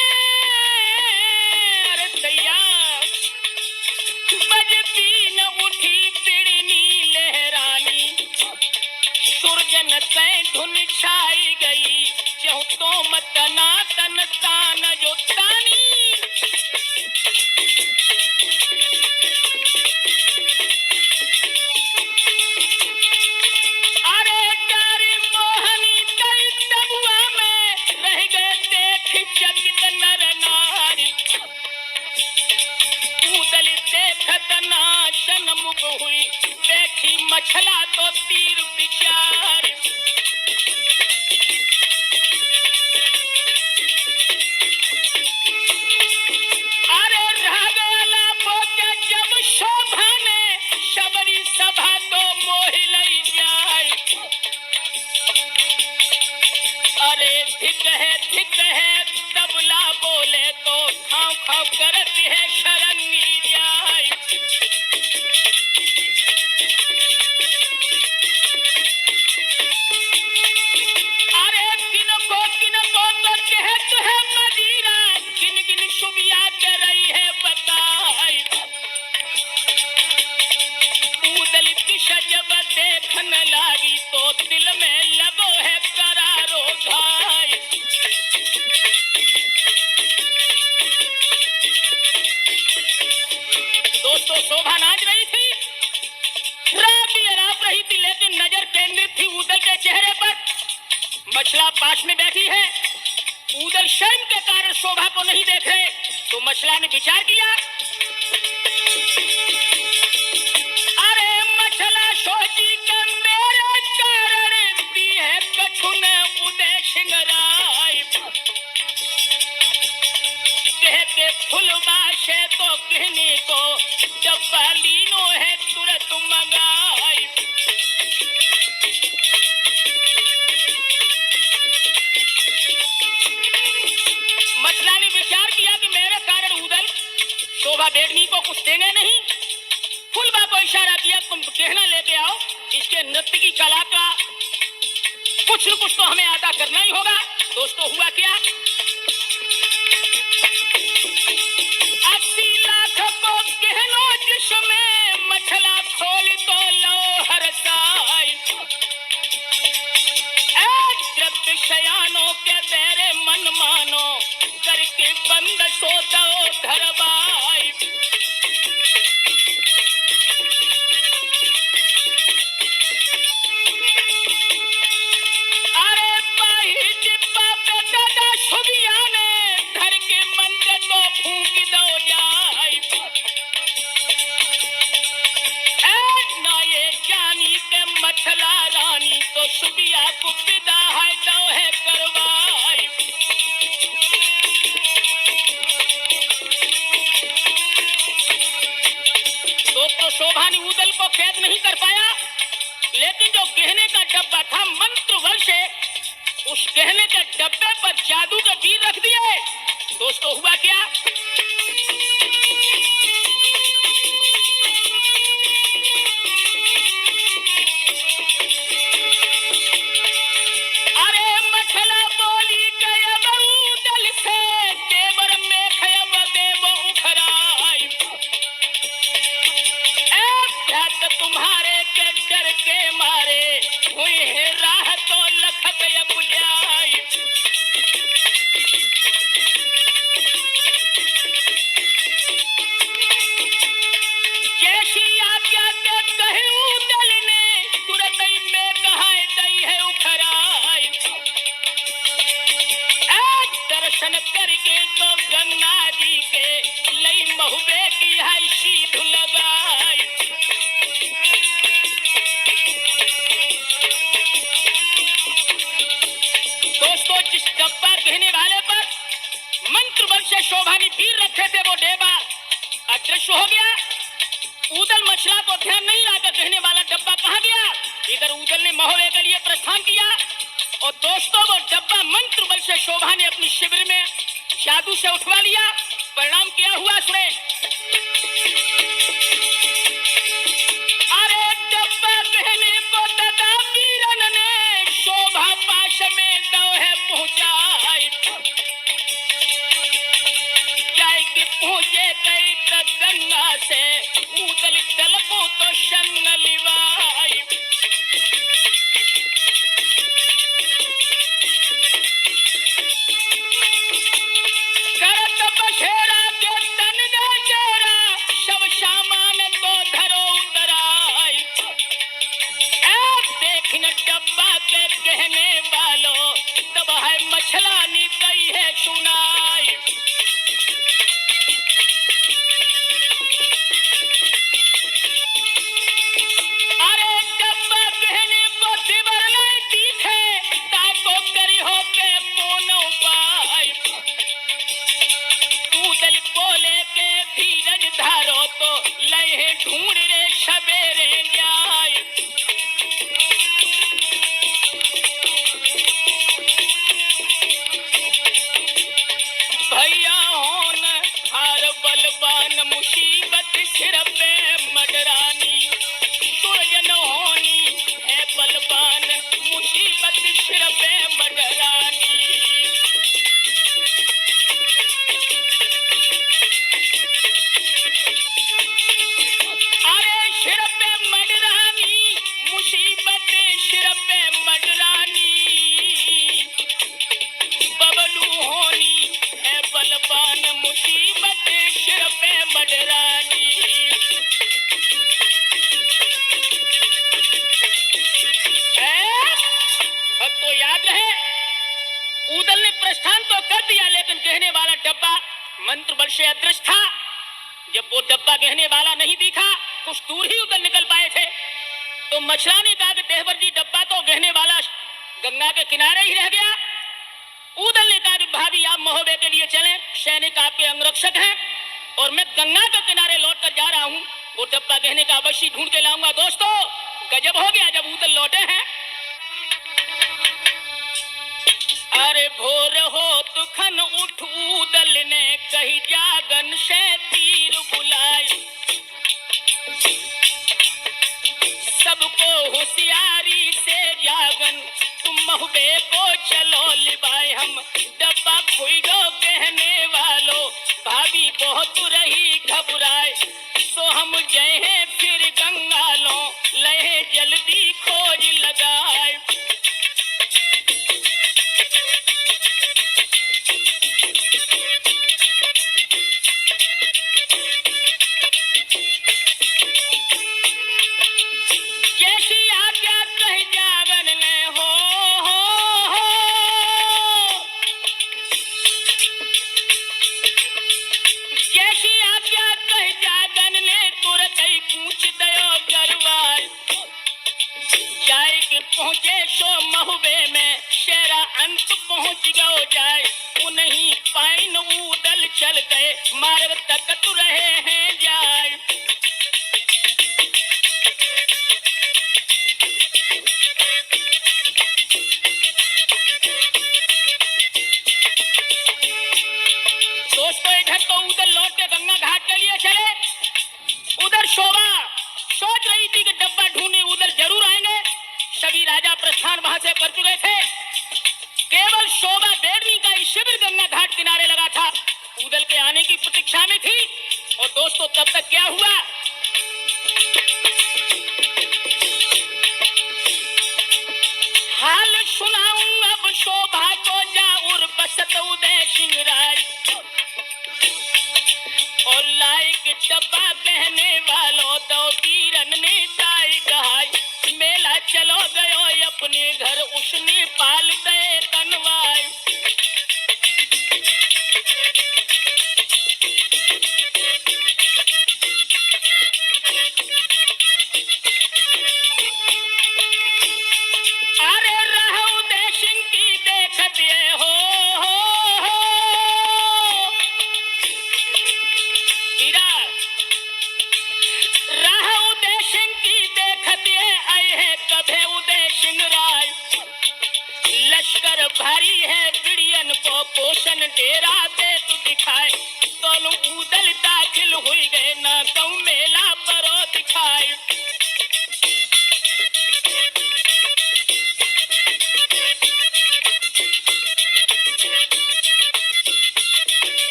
अरे तैयार बजती न उठी बिड़नी लहरानी। सुरजन से धुन छाई गई, जो तो मतना तन तान जो तानी। अरे गारी मोहनी कई तबुआ में रह गए देख चकित नर नारी। उदल देखत नाशन मुख हुई, देखी मछला तो तीर बिचारी। अरे रागला बोके जब शोभा ने, शबरी सभा तो मोह लई जाए। अरे धिक है तबला बोले तो खाओ खाओ करती है शरंगी जाए। अरे किनको तो कहत है मदीरा, किन किन शुबिया कर रही है बताई। उदल दिशा जब देखने लागी तो दिल में लगो है करारो घाई। दोस्तों, शोभा नाच रही थी, रात रही थी, लेकिन नजर केंद्रित थी उदल के चेहरे पर। मछला पास में बैठी है, उदल शर्म के कारण शोभा को नहीं देख रहे, तो मछला ने विचार किया। अरे मछला सोची के मेरे कारण दी है कछु ने उदय सिंगराई। कहते फुलबा से तो गहनी को जब लीनो है तुरंत मंगाई। मछला ने विचार किया कि मेरे कारण उदल शोभा बेगनी को कुछ देंगे नहीं। फुलबा को इशारा किया, तुम गहना लेके आओ, इसके नृत्य की कला का कुछ न कुछ तो हमें अदा करना ही होगा। दोस्तों, हुआ क्या, 80 लाख को गहनों जिसमें मछला खोल तो लो हर साई। द्रव्य शयानों के तेरे मन मानो, करके बंद सो दो धरवाई। अरे पाही डिब्बा पे दादा शुभिया ने घर के मंदिर को फूंक दो जाए। ना ये जानी के मछला रानी तो शुभिया को विदा है दो है करवाई। दोस्तों, शोभा ने उदल को कैद नहीं कर पाया, लेकिन जो गहने का डब्बा था मंत्र बल से उस गहने के डब्बे पर जादू के बीज रख दिए। दोस्तों, हुआ क्या, अरे मछला बोली गया उदल से, देवर में खयब देव उखराई। तुम्हारे के डर के मारे हुई है राह तो लखत बुझाई। शोभा ने वीर रखे थे वो डेबा अदृश्य हो गया। ऊदल मछला को ध्यान नहीं रहा कि कहने वाला डब्बा कहाँ गया। इधर ऊदल ने महोदय के लिए प्रस्थान किया और दोस्तों वो डब्बा मंत्र बल से शोभा ने अपनी शिविर में जादू से उठवा लिया। परिणाम क्या हुआ सुने। अरे डब्बा कहने को दादा वीरन ने शोभा पाश में दो है पहुंचाई। जाए कि पहुंचे गई तक गंगा से ऊदल दल को तो शंग लिवाई। करत बछेरा के तन दे चेरा सब सामान तो धरो उतराई। देखिन डब्बा के कहने वालों तब है मछला नी कही है सुनाई। अरे डब्बा कहने को दिवर नहीं दिखे ताको करी हो के कौन उपाय। ऊदल बोले के धीरज धारो तो लहे ढूंढ रे सवेरे जाए। भैया होन हार बलवान मुसीबत सिर पे मडरानी। दुर्जन होनी है बलवान मुसीबत सिर पे मडरानी। अरे सिर पे मडरानी मुसीबत सिर पे मडरानी। बबलू होनी है बलवान मुसीबत सिर पे मडरानी। तो याद रहे ऊदल ने प्रस्थान तो कर दिया लेकिन कहने वाला डब्बा मंत्र बल से अदृश्य था। जब वो डब्बा कहने वाला नहीं दिखा कुछ दूर ही ऊदल निकल पाए थे तो मछला ने कहा कि देवर जी डब्बा तो कहने वाला गंगा के किनारे ही रह गया। ऊदल ने कहा कि भाभी आप महोदय के लिए चलें, सैनिक आपके अंगरक्षक हैं और मैं गंगा के किनारे लौट कर जा रहा हूँ। वो डब्बा कहने का अवश्य ढूंढ के लाऊंगा। दोस्तों गजब हो गया जब ऊदल लौटे हैं। अरे भोर हो तुखन उठ ऊदल ने कही जागन से तीर बुलाए। सबको होशियारी से जागन तुम महुबे को चलो लिबाए। हम डब्बा खुई दो कहने वालों भाभी बहुत रही घबराए। तो हम जय हैं फिर गंगालों लहे जल्दी खोज लगाए। जैसी आज्ञा कही जागन ने हो जैसी आज्ञा कही जागन ने तुरंत ही पूछ दयो गरवाल। जाए कि पहुंचे सो महुबे में शेरा अंत पहुंच गयो जाए। उन्हीं पाइन ऊदल चल गए मार्ग तक तु रहे हैं जाए। दोस्तों इधर तो ऊदल लौट के गंगा घाट के लिए चले। उधर शोभा सोच रही थी कि डब्बा ढूंढने ऊदल जरूर आएंगे। सभी राजा प्रस्थान वहां से कर चुके थे। केवल शोभा बेड़नी का ही शिविर गंगा घाट किनारे लगा था। ऊदल के आने की प्रतीक्षा में थी। और दोस्तों तब तक क्या हुआ। हाल सुनाऊं अब शोभा को जाऊर बसत उदय सिंह राय। और लाइक डब्बा कहने वालों तो वीरन ने ताई गहाई। मेला चलो गयो अपने घर उसने पाल दे तनवाई। अरे रहो उदय सिंह की देख दिए हो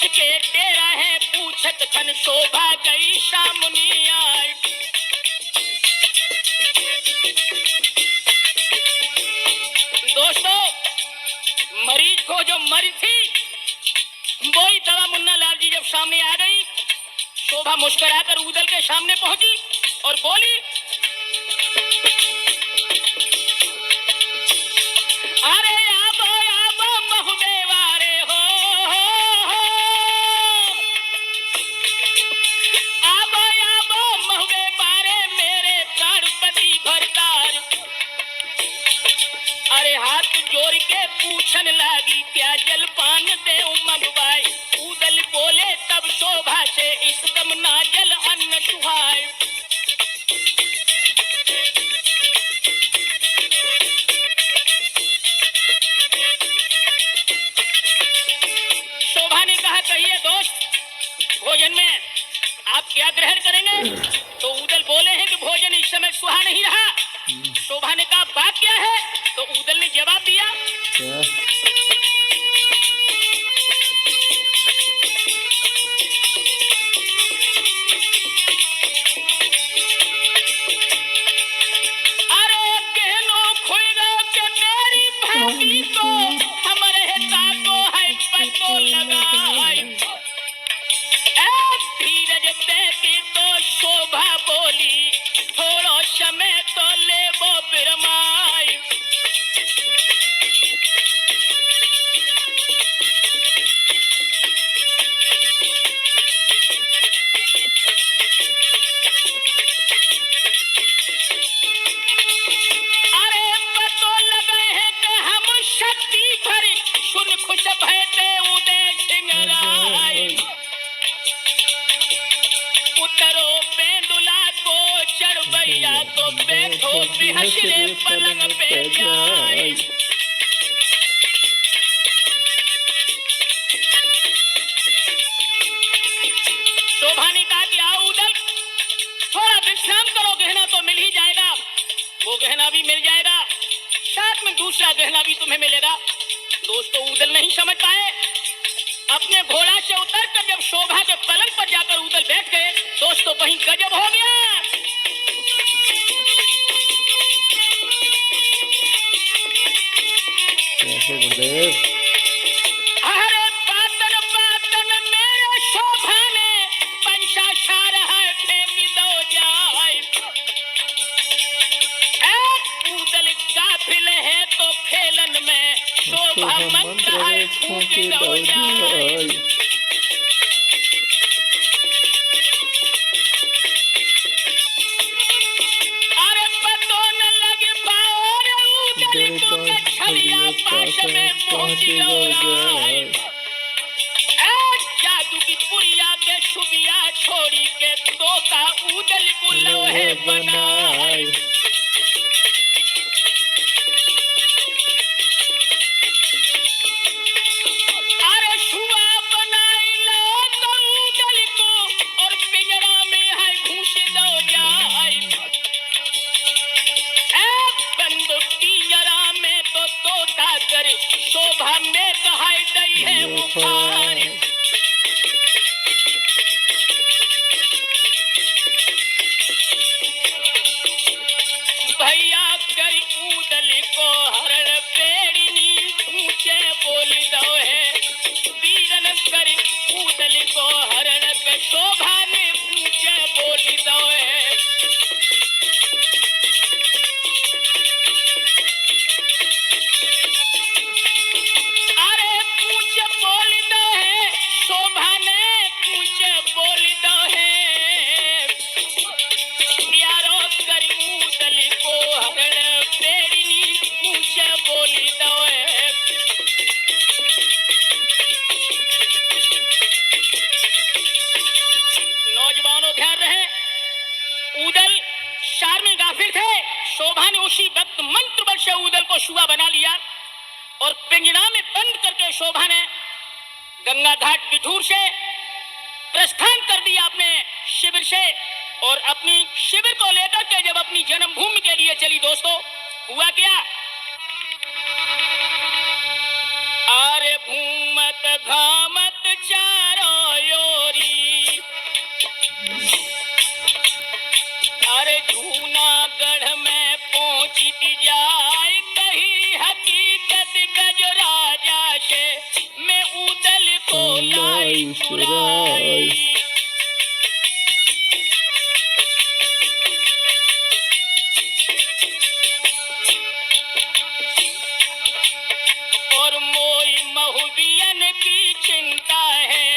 किसके डेरा है पूछत खन शोभा गई शामुनी आई। दोस्तों, मरीज को जो मरी थी वही दवा मुन्ना लाल जी जब सामने आ गई, शोभा मुस्कुराकर ऊदल के सामने पहुंची और बोली, अरे आबो आबो महुबे वारे हो, आबो आबो महुबे वारे मेरे प्राणपति भरतार। अरे हाथ जोड़ के पूछन लागी क्या जलपान दे मंगवाए। ऊदल बोले तब शोभा से इसदम ना जल अन्न सुहाए। शोभा ने कहा, कहिए दोस्त, भोजन में आप क्या ग्रहण करेंगे? तो ऊदल बोले हैं कि भोजन इस समय सुहा नहीं रहा। शोभा ने कहा, बात क्या है? तो ऊदल ने जवाब दिया, अरे गहनो खुएगा के मेरी भाभी को हमारे ताको है पतो लगाए। धीरज देखी तो शोभा बोली, थोड़ो समय तो ले वो बिरमाई। अरे पतो लगे है कि हम शक्ति भरी सुन खुश भयते उदय सिंगराई। उतरो बेंदुला को चढ़बैया तो बैठो बिहसरे पलंग पे जाए। शोभा ने कहा कि आओ ऊदल, थोड़ा विश्राम करो, गहना तो मिल ही जाएगा। वो गहना भी मिल जाएगा, साथ में दूसरा गहना भी तुम्हें मिलेगा। दोस्तों, ऊदल नहीं समझ पाए। अपने घोड़ा से उतरकर जब शोभा के पलंग पर जाकर ऊदल बैठ गए, दोस्तों वहीं गजब हो गया। अरे बातन बातन मेरे शोभा ने पंचा छार है फेंक दो जाए। ऊदल गाफिल है तो खेलन में शोभा मंत्र है फूंक दो जाए। अरे पतो न लगे पाओ रे ऊदल को के छलिया पास में पहुंच जाए। जादू की पुरिया के शुबिया छोड़ी के तो का ऊदल को लोहे बनाए। अरे शुआ बनाई लो तो ऊदल को और पिंजरा में है घुस दो जाए। बंद पिंजरा में तो तोता करे शोभा में कहाई दई है उखाड़। भैया कर ऊदल को हरण पेड़नी ऊंचे बोल दो है। वीरन कर ऊदल को हरण पे शोभा ने ऊंचे बोल दो है। अरे ऊंचे बोल दो है, शोभा ने ऊंचे बोल दो है। यारो कर ऊदल को हरण पेड़नी ऊंचे बोल दो है। नौजवानों ध्यान रहे, ऊदल शार में गाफिल थे। शोभा ने उसी वक्त मंत्र बल से ऊदल को शुआ बना लिया और पिंजरा में बंद करके शोभा ने गंगा घाट बिठूर से प्रस्थान कर दिया अपने शिविर से और अपनी शिविर को लेकर के जब अपनी जन्मभूमि के लिए चली। दोस्तों, हुआ क्या? आरे भूमत घामत चार ईश्वराय। और मोई महुबियन की चिंता है,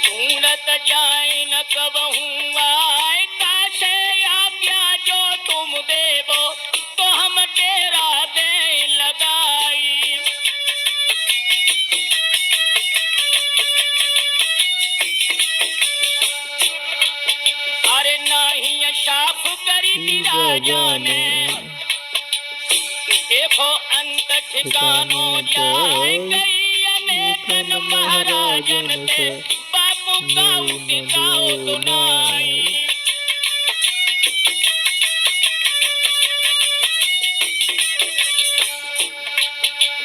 ढूंढत जाए न कबहू आए, काशे आज्ञा जो तुम देवो तो हम तेरा दे लगाई। अरे नाही शाप करी राजा ने, देखो अंत ठिकानो जाए, गई अनेकन महाराजन ते बापू काऊ टिकाओ दुनाई।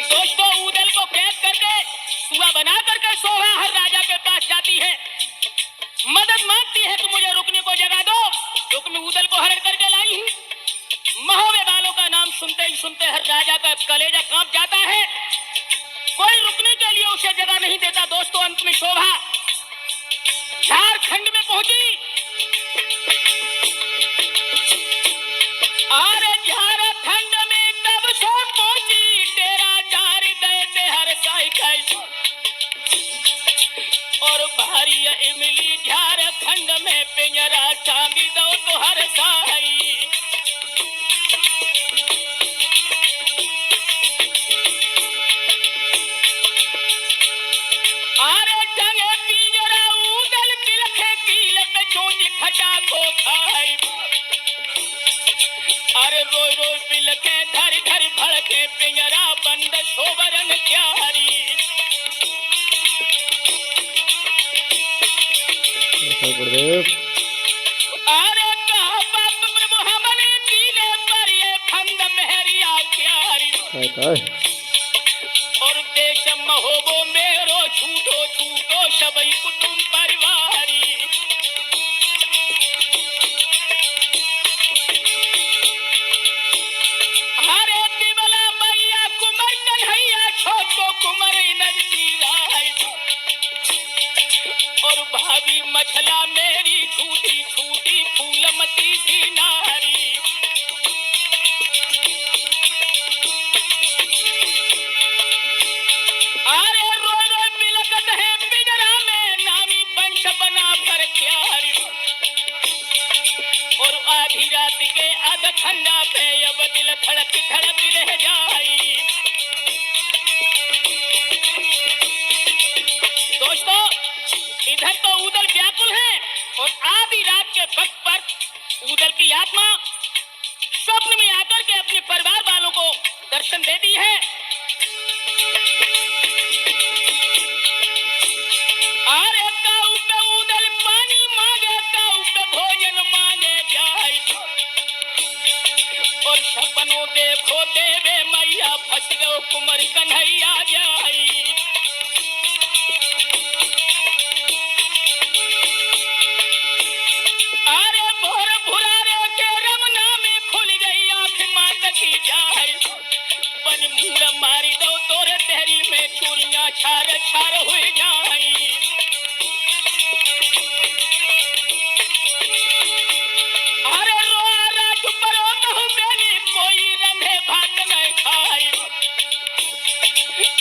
दोस्तों, ऊदल को कैद करके सुआ बना करके सोहा हर राजा के पास जाती है, मदद मांगती है कि मुझे रुकने को जगह दो, क्योंकि मैं ऊदल को हरण करके लाई हूँ। महोबे वालों का नाम सुनते ही सुनते हर राजा का कलेजा कांप जाता है, कोई रुकने के लिए उसे जगह नहीं देता। दोस्तों, अंत में शोभा झारखंड में पहुंची। अरे झारखंड में कब से पहुंची, तेरा जार गए थे हर साई कैसे, और भारी इमली झारखंड में पिंजरा चांदी दो तो हर साई। अरे टंगे पिंजरा ऊदल बिलखे कील पे चोंच खटा को खाई। अरे रोई रोई बिलखे धर धर भड़के पिंजरा बंद शोभरन क्यारी। अरे कहा बाप प्रभु हमने कीले पर ये फंद मेहरिया क्यारी, और देश महोबो मेरो छूटो छूटो सबई कुटुंब परिवारी। अरे दिवला मैया कुमर कन्हैया छोटो कुमर नजती राय, और भाभी मछला मेरी छूटी छूटी फूलमती सी नारी। अरे रोई रोई बिलखत है पिंजरा में, नामी वंश बना भर क्यारी, और आधी रात के अध ठंडा पे अब दिल धड़क धड़क रह जाई। दोस्तों, इधर तो ऊदल व्याकुल है, और आधी रात के वक्त पर ऊदल की आत्मा स्वप्न में आकर के अपने परिवार वालों को दर्शन देती है। अरे काऊ पे ऊदल पानी मांगे, काऊ पे भोजन मांगे जाए, और सपनों देखो देवे मैया फंस गो कुमर कन्हैया जाई। अरे भोर भुलारे के रमना में खुल गई आंख मात की जाए, बन मूड़ मारी दो तोरे तेरी में चूड़ियां छार छार हुई जाई। अरे रोआ रात परो कहूं बेली कोई रंधे भात न खाई,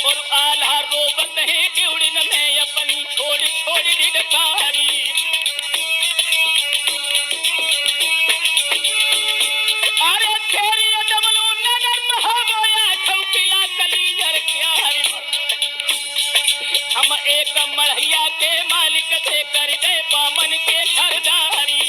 और आल्हा रोबत है ड्यूड़िन में अपनी छोड़ छोड़ डिडकारी। अरे खेरी डबलो नगर में हो गया ठौकिला कलीजर क्यारी, हम एक मढ़िया के मालिक से कर गए बामन के सरदारी।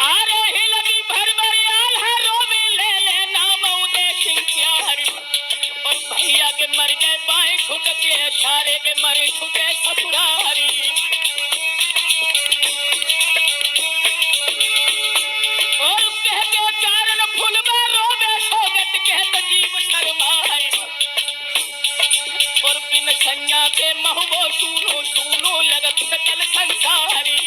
अरे हिलगी भर भर आल्हा रोवे ले ले नाम उदय सिंह क्यारी, और भैया के मर गए बाएं छुट के, सारे के मरे छुटे ससुरारी। और कह के कारण फुलवा रोवे सोगत कहत जीव शर्माए, और बिन संज्ञा के महुबो सुनो सुनो लगत सकल संसारी।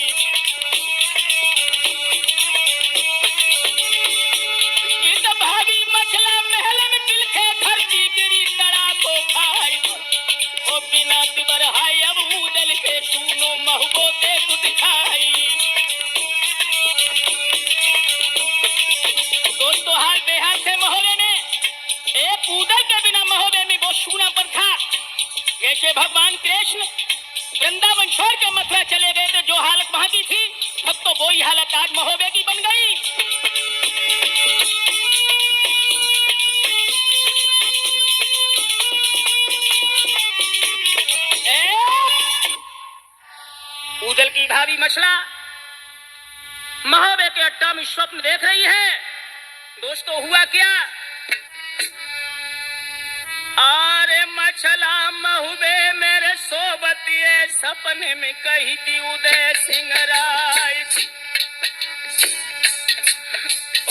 जैसे भगवान कृष्ण वृंदावन छोड़ के मथुरा चले गए तो जो हालत वहां की थी, अब तो वही हालत आज महोबे की बन गई। उदल की भाभी मछला महोबे के अट्टा में स्वप्न देख रही है। दोस्तों हुआ क्या? अरे मछला महुबे मेरे सोबतिए सपने में कही थी उदय सिंह राय,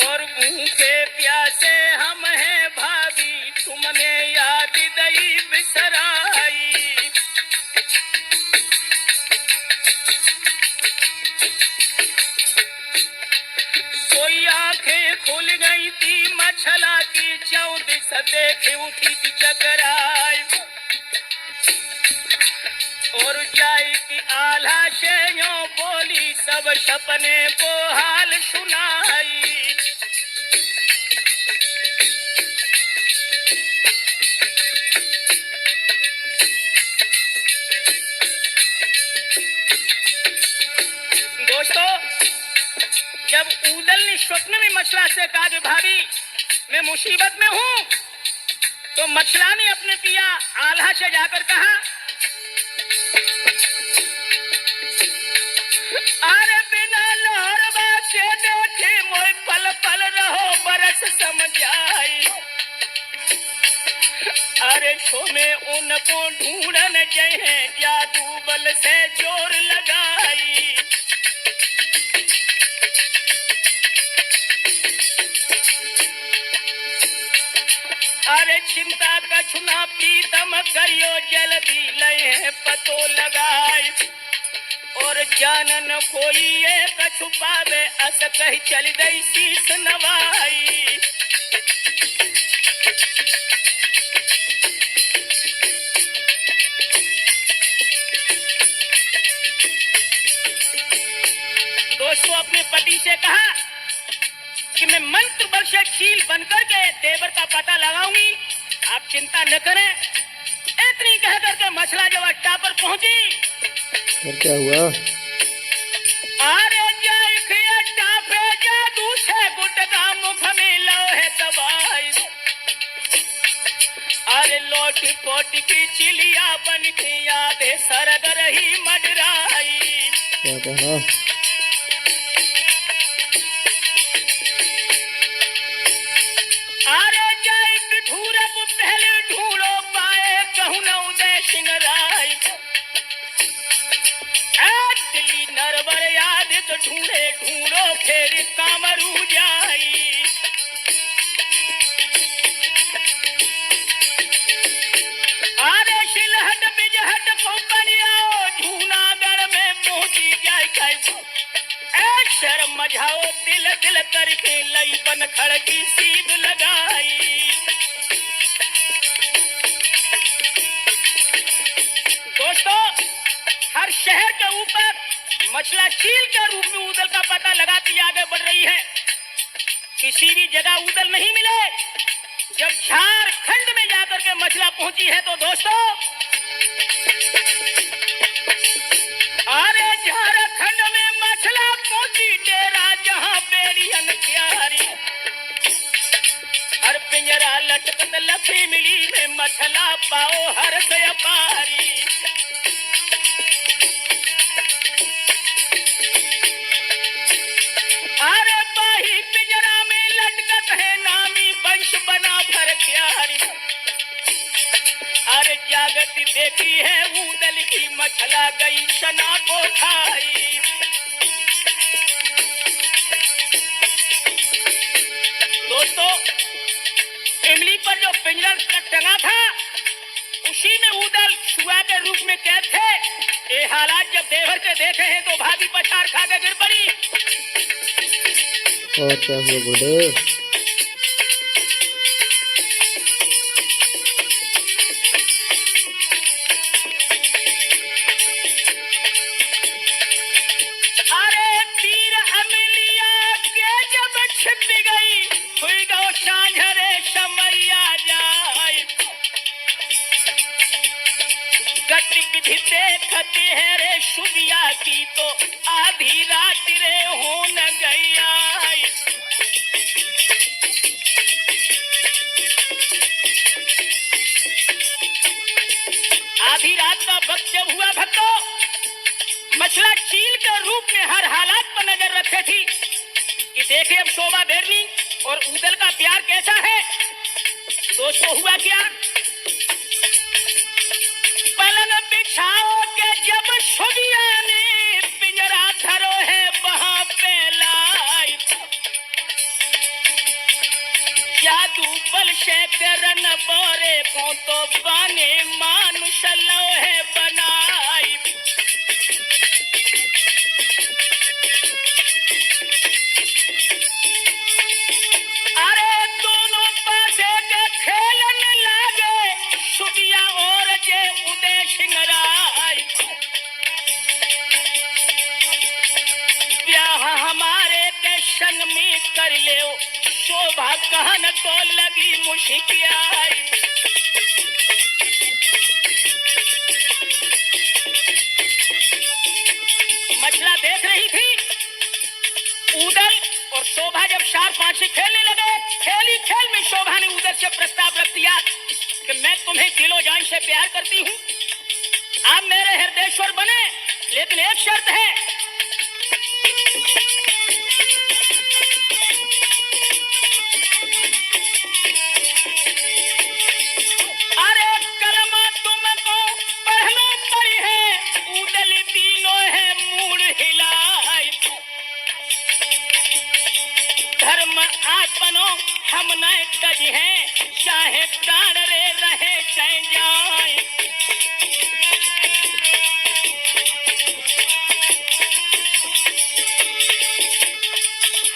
और भूखे प्यासे हम हैं भाभी तुमने याद दई बिसराई। कोई आंखें खुल गई थी मछला की, चौदिस देखे उठी थी चकराई, और जाई की आला से यो बोली सब सपने को हाल सुनाई। दोस्तों जब उदल ने स्वप्न में मछला से कहा कि भाभी मैं मुसीबत में हूं, तो मछला ने अपने पिया आल्हा से जाकर कहा, अरे बिना लहरवा के देखे मोय पल पल रहो बरस समझाई। अरे छोमे उनको ढूंढन जहे जादू बल से जोर लगाई। अरे चिंता कछुना प्रीतम करियो जल्दी लय पतो लगाए, और जानन कोई ये कछु पावे अस कही चल गई शीस नवाई। दोस्तों अपने पति से कहा कि मैं मंत्र बल से शील बनकर के देवर का पता लगाऊंगी, आप चिंता न करें। इतनी कह करके मछला जब अड्डा पर पहुंची, फिर क्या हुआ? अरे अड्डा पे जादू से गुटका मुख में लोहे दबाई। अरे लोटी पोटी की चिलिया बन के याद सरग रही मडराई। क्या कहना? पहले ढूंढो पाए कहूं न उदय सिंह राय, दिल्ली नरवर याद तो ढूंढे ढूंढो फिर कामरू जाई। अरे शिलहट बिजहट कंपनिया जूनागढ़ में पहुंची जाए कैसे, शर्म मझाओ दिल दिल करके लई बन खड़ की सीब लगाई। दोस्तों हर शहर के ऊपर मछला चील के रूप में उदल का पता लगाती आगे बढ़ रही है। किसी भी जगह उदल नहीं मिले। जब झारखंड में जाकर के मछला पहुंची है तो दोस्तों अरे झारखंड में मछला पहुंची डेरा जहां बेड़ियन प्यारी, हर पिंजरा लटकत लफी मिली में मछला पाओ हर से पारी। अरे बाही पिंजरा में लटकत है नामी वंश बना भर प्यारी। अरे जागती देखी है उदल की मछला गई सना को खाई। दोस्तों इमली पर जो पिंजरा टंगा था उसी में उदल छुआ के रूप में कैद थे। ये हालात जब देवर के देखे हैं तो भाभी पछाड़ खा के गिर पड़ी। और क्या हुआ गुरुदेव? अरे तीर अमलिया के जब छिप गई हुई गो सांझरे समैया जाए। शुभिया की तो आधी रात रे हो न गया। आधी रात का वक्त जब हुआ भक्तों, मछला चील के रूप में हर हालात पर नजर रखे थी कि देखे अब शोभा बेरनी और ऊदल का प्यार कैसा है। दोस्तों हुआ क्या, पलंग बिछाओ के जब शुभिया ने पिंजरा धरो है वहां पे लाई, जादू बल से करन बोरे को तो बने मानुष लोहे बनाई। अरे दोनों पासे के खेलने लागे शुभिया और जे उदय सिंगराई। ब्याह हमारे के संग में कर ले शोभा कहन तो लगी मुश्किल। मछला देख रही थी ऊदल और शोभा जब 4-5 खेलने लगे, खेली खेल में शोभा ने ऊदल से प्रस्ताव रख दिया कि मैं तुम्हें दिलो जान से प्यार करती हूँ, आप मेरे हृदयेश्वर बने, लेकिन एक शर्त है। अरे कलमा तुमको पढ़ना पड़ी है, ऊदल तीनों है मूड हिलाई। धर्म आपनो हम न कज है, चाहे प्राण रे रहे चाहे जाए।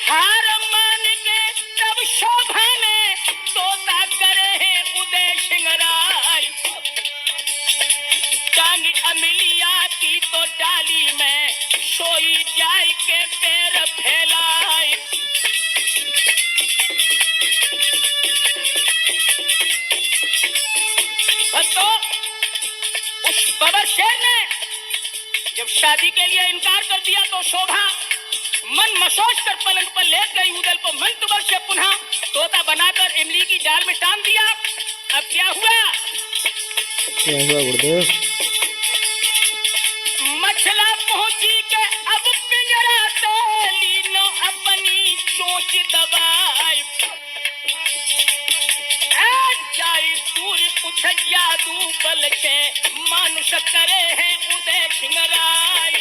हार मान के तब शोभा ने तोता करे है उदय सिंगराय। टांग अमिलिया की तो डाली में सोई जाय के पैर फैलाए। तो उस बबर शेर ने जब शादी के लिए इनकार कर दिया तो शोभा मन मसोच कर पलंग पर लेट गई। ऊदल को मंतबर से पुनः तोता बनाकर इमली की डाल में टांग दिया। अब क्या हुआ गुरुदेव? मछला पहुंची के अब पिंजरा से लीनो अपनी चोंच दबाई। जाई दूर कुछ जादू बल के मानुष करे है उदय सिंगराय।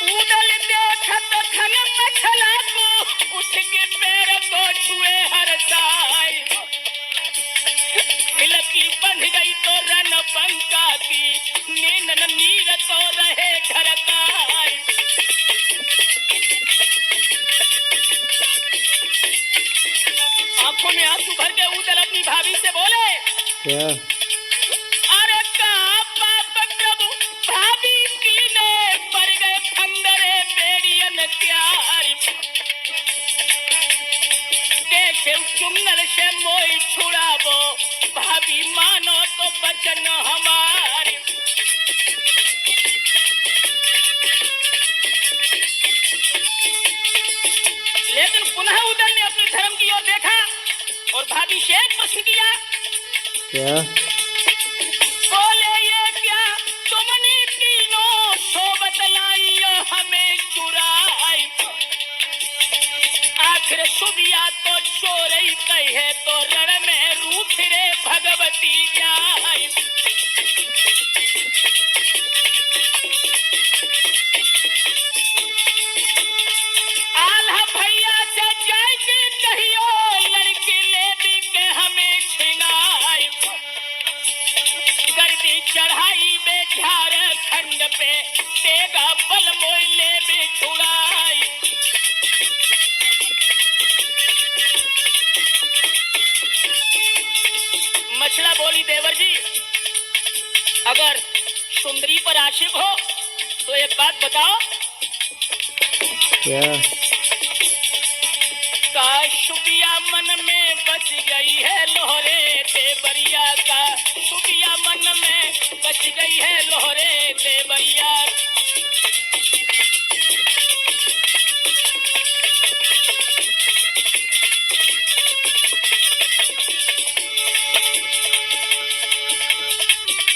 ऊदल देखत खन मछला को उठ के पैर को छुए हर साई। तिलकी बंध गई तो रन पंका की, नींद नीर तो रहे घर का। आंखों में आंसू भर के ऊदल अपनी भाभी से बोले, क्या? अरे कहाँ पाप प्रभु भाभी कीने पर गए फंदरे बेड़ियन त्यारी। कैसे चुंगल से मोई छुड़ाबो भाभी मानो तो बचन हमारी। लेकिन पुनः ऊदल ने अपने धर्म की ओर देखा और भाभी से एक प्रश्न किया, क्या? बोले ये क्या तुमने तीनों सोबत लाई हमें चुराई। आखिर शुभिया तो चोरई कहे तो रण में रूठ रे भगवती जाई। आल्हा भैया से जाय के कहियो लड़की ले दी के हमें छिनाई। गर्दी चढ़ाई बे झारखंड पे तेगा बल मोय ले बे छुड़ाई। मछला बोली, देवर जी अगर सुंदरी पर आशिक हो तो एक बात बताओ, क्या? का सुबिया मन में बच गई है लोहरे देवरिया का, सुबिया मन में बच गई है लोहरे देवरिया।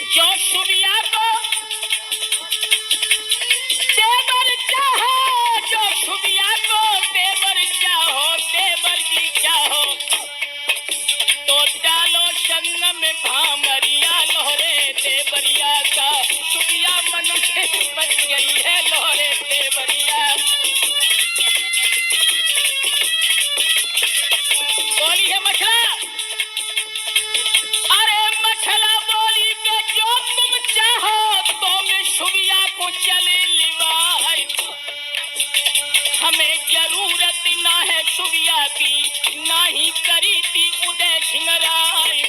जो सुबिया को देवर चाहो, जो सुबिया को देवर चाहो, देवर जी चाहो, तो डालो संग में भामरिया लोहरे देवरिया का, सुबिया मन में बच गई है लोहरे देवरिया। बोली है मछला, अरे मछला बोली के जो तुम चाहो तो मैं सुबिया को चले लिवाई, हमें जरूरत ना है सुबिया की, ना ही करी थी उदय सिंगराय।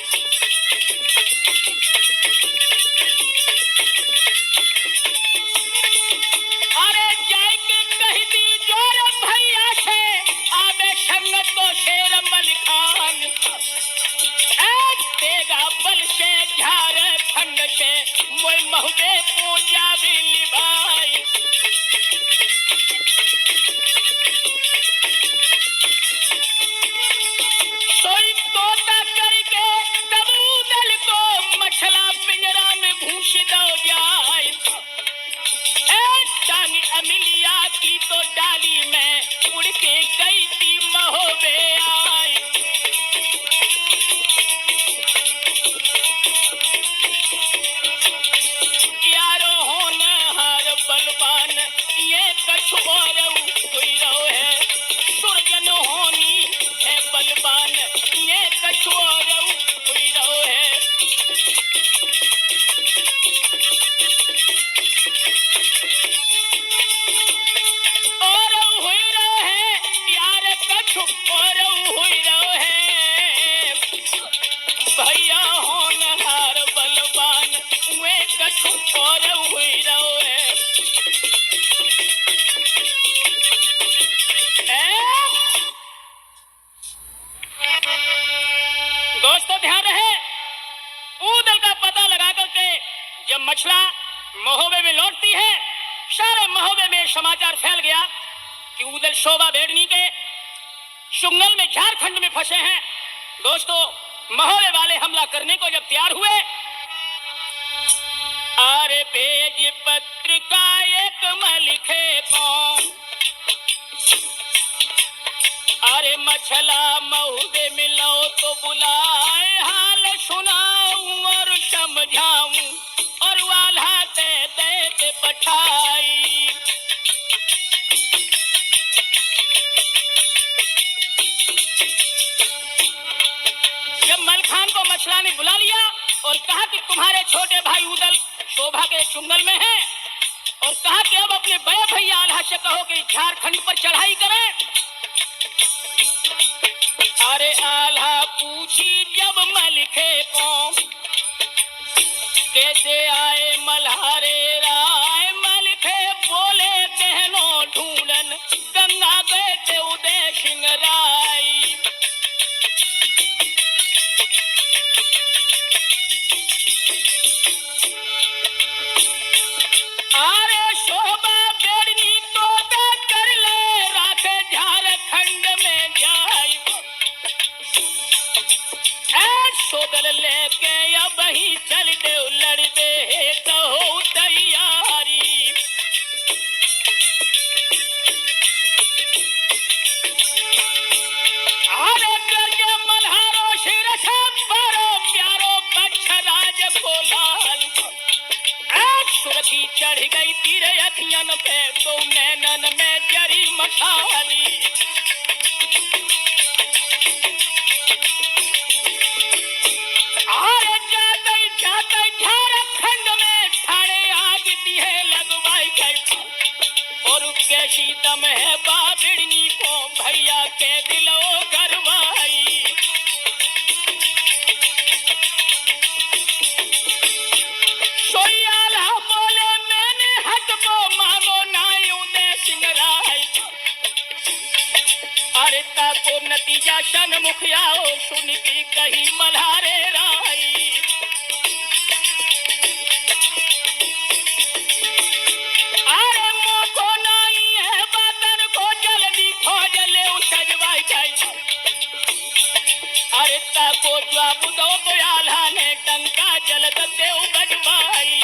अरे जाए के कह दी जोर भैया से, आबे संगत तो शेर मलिकान, तेगा बल से झारखंड से मोय महुबे पूजा भी लिभाई। सोई तोता करके कबूतर को मछला पिंजरा में घुस दो जाए, टांग अमिलिया की तो डाली में उड़ के गई थी महोबे आई। यारो होनहार बलवान ये कछुआर हुई रहो है, सुरजन होनी है बलवान ये कछुआर हुई रहो है। और हुई रहो है यार कछु और हुई रहो है, भैया होनहार बलवान वे कछु और हुई रहो है। दोस्तों ध्यान रहे, ऊदल का पता लगा करके जब मछला महोबे में लौटती है, सारे महोबे में समाचार फैल गया कि ऊदल शोभा बेड़नी के शुंगल में झारखंड में फंसे हैं। दोस्तों महोबे वाले हमला करने को जब तैयार हुए, अरे भेज पत्र का एक मलिखे कौन, अरे मछला महुबे मिलो तो बुलाए, हाल सुनाऊं और समझाऊं और वाला दे पठाई। जब मलखान को मछला ने बुला लिया और कहा कि तुम्हारे छोटे भाई उदल शोभा के चुंगल में है, और कहा कि अब अपने बड़े भैया आल्हा से कहो कि झारखंड पर चढ़ाई करें। अरे आल्हा पूछी जब मलिखे को कैसे आए मल्हारे राय, मलिखे बोले बहनों ढूंढन गंगा गए थे उदय सिंह राय। अरे शोभा बेड़नी तो कर ले राखे झारखंड में जाए, सोदल लेके अब ही चल दे लड़ दे कहो तैयारी। अरे गर्जे मल्हारो शिरसा बड़ो प्यारो बक्षराज बोलाल, सुरखी चढ़ गई तीरे अखियन पे तो नैनन में जरी मखाली। अरे जाते जाते झारखंड में ठाणे आग दी है लगवाई गई, और कैसी दम है बाबिड़नी को भैया के दिलो करवाई। सोयाला बोले मैंने हक को मानो ना यूं दे सिंगराई, अरे ताको नतीजा सन मुखियाओ सुन की कही मल्हारे राई। अरे मोको नहीं है बादर को जल्दी खोज ले सजवाई जाई। अरे ताको जवाब दो तो आल्हा ने टंका जलद दे बजवाई।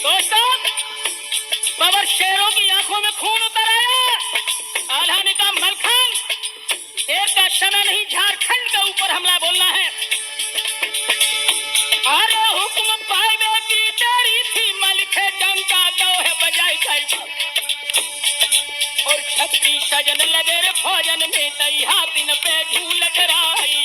दोस्तों बाबर शेरों की आंखों में खून उतर आया। आल्हा ने कहा मलखान देर का समय नहीं, झारखंड के ऊपर हमला बोलना है। अरे हुक्म पाइबे की डरी थी मलिखे डंका दो है बजाई खाई। और छत्री सजन लगे रे भोजन में तई हाथिन पे झूल कराई।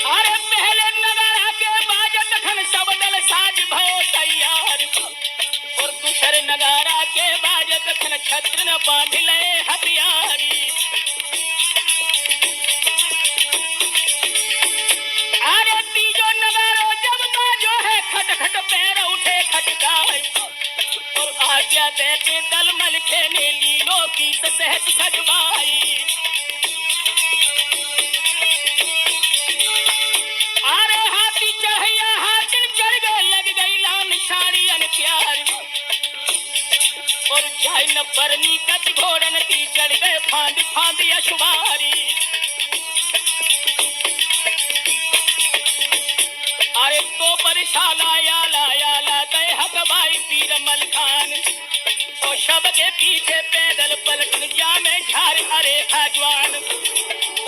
अरे पहले नगारा के बाजत खन सब दल साज भो तैयार। और दूसरे नगारा के बाजत खन छत्र न बांध ले हथियारी। अरे तीजो नगारो जब बाजो है खट खट पैर उठे खटकाई। और आज्ञा देते दल मलखे ने लीलो की सहज सजवाई। अरे हाथी चढ़ैया हाथिन चढ़ गए लग गई लान साड़ी अनप्यार। और जाय न बरनी कद घोड़न की चढ़ गए फांद फांद अशुमारी। अरे तो परिशाला याला गए हकबाई पीर मलखान। और शब के पीछे पैदल पलटन जा में झार अरे खाजवान।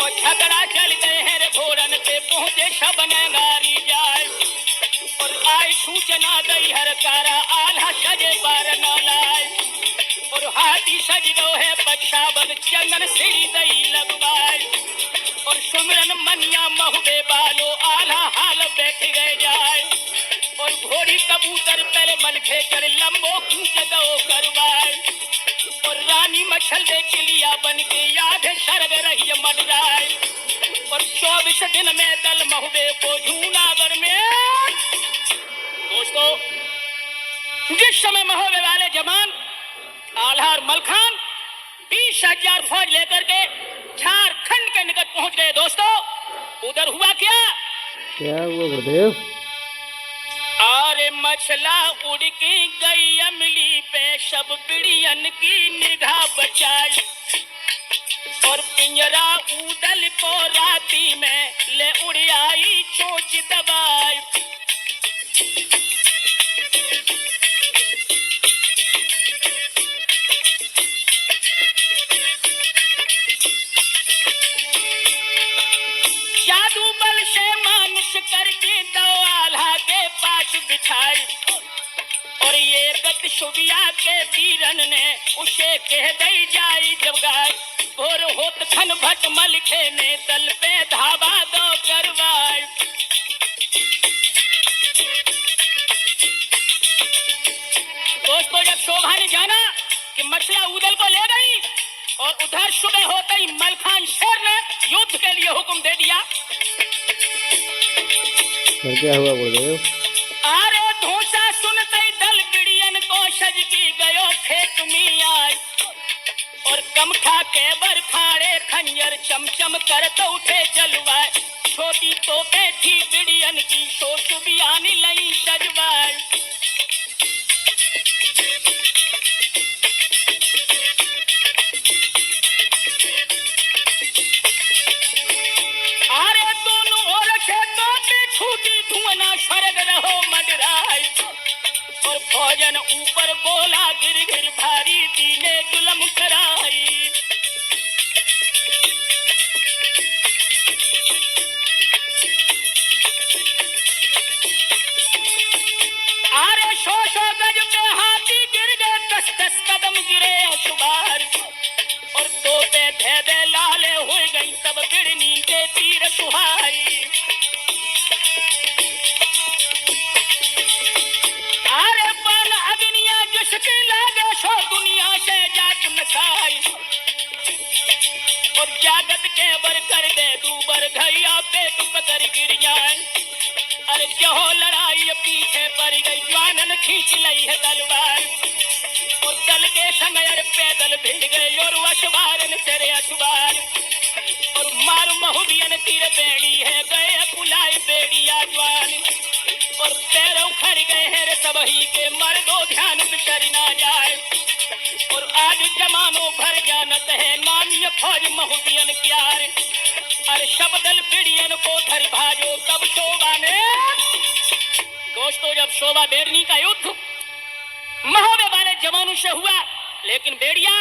और झगड़ा चल गए हैं रे घोड़न पे पहुंचे शब नगारी जाए। और आई सूचना दई हर कारा आल्हा सजे बार न लाए। और हाथी सज गो है बच्चावन चंदन सीढ़ी दई लगवाए। और सुमरन मनिया महुबे बालो आल्हा हाल बैठ गए जाए। और घोड़ी कबूतर पहले मलखे कर लंबो खींच दो करवाए। और रानी मछल दे चिलिया बन के याद शरग रही मर जाए। और 24 दिन में दल महुबे को जूनागढ़ में। दोस्तों जिस समय महुबे वाले जवान आल्हा और मलखान 20,000 फौज लेकर के झारखंड के निकट पहुंच गए। दोस्तों उधर हुआ क्या हुआ गुरुदेव? अरे मछला उड़ के गई अमली पे सब बिड़ियन की निगाह बचाई। और पिंजरा उदल को राती में ले उड़ आई चोंच दबाई। जादू बल से मानुष करके दो आल्हा के पास बिछाई। और ये गत सुबिया के वीरन ने उसे कह दई जाई जब गाय। भोर होत खन भट मलखे ने दल पे धावा दो करवाई। दोस्तों जब शोभा ने जाना कि मछला उदल को ले गई और उधर सुबह होते ही मलखान शेर ने युद्ध के लिए हुक्म दे दिया। फिर क्या हुआ गुरुदेव? अरे धूसा सुनते ही दल बिड़ियन को सज की गयो खेत में आई। और कमठा के बरखाड़े खंजर चमचम कर तो उठे चलवाए। छोटी तो बैठी बिड़ियन की सोच बियानी लई सजवाए। अरे दोनों ओर खेतों पे छूटी धुआं स्वर्ग रहो मडराई। और भोजन ऊपर गोला गिर गिर भारी दीने जुलम कराई। अरे सौ गज पे हाथी गिर गए 10-10 कदम गिरे सुबार। और दो पे भेदे लाले हो गई तब बिड़नी के तीर सुहाई। अरे बन अग्निया जिसकी लागे सो दुनिया से जात नसाई। और जागत के बर कर दे दूबर घैया पे तू पकड़ गिर जाए। अरे जो लड़ाई ये पीछे पड़ गई, ज्वानन खींच लई है तलवार, और दल के संग अर पैदल भिड़ गए और अशवारन चरे अशवार, और मार महुबियन तीर बेड़ी है गए पुलाए बेड़िया जवान, और पैरों खड़ गए हैं रे सबही के मर्दो ध्यान बिसर ना जाए, और आज जमानो भर जानत है नामी फौज महुबियन प्यार, अरे शब्दल बिड़ियन को धर भाजो तब शोभा ने। दोस्तों जब शोभा बेड़नी का युद्ध महोबे वाले जवानों से हुआ, लेकिन बेड़िया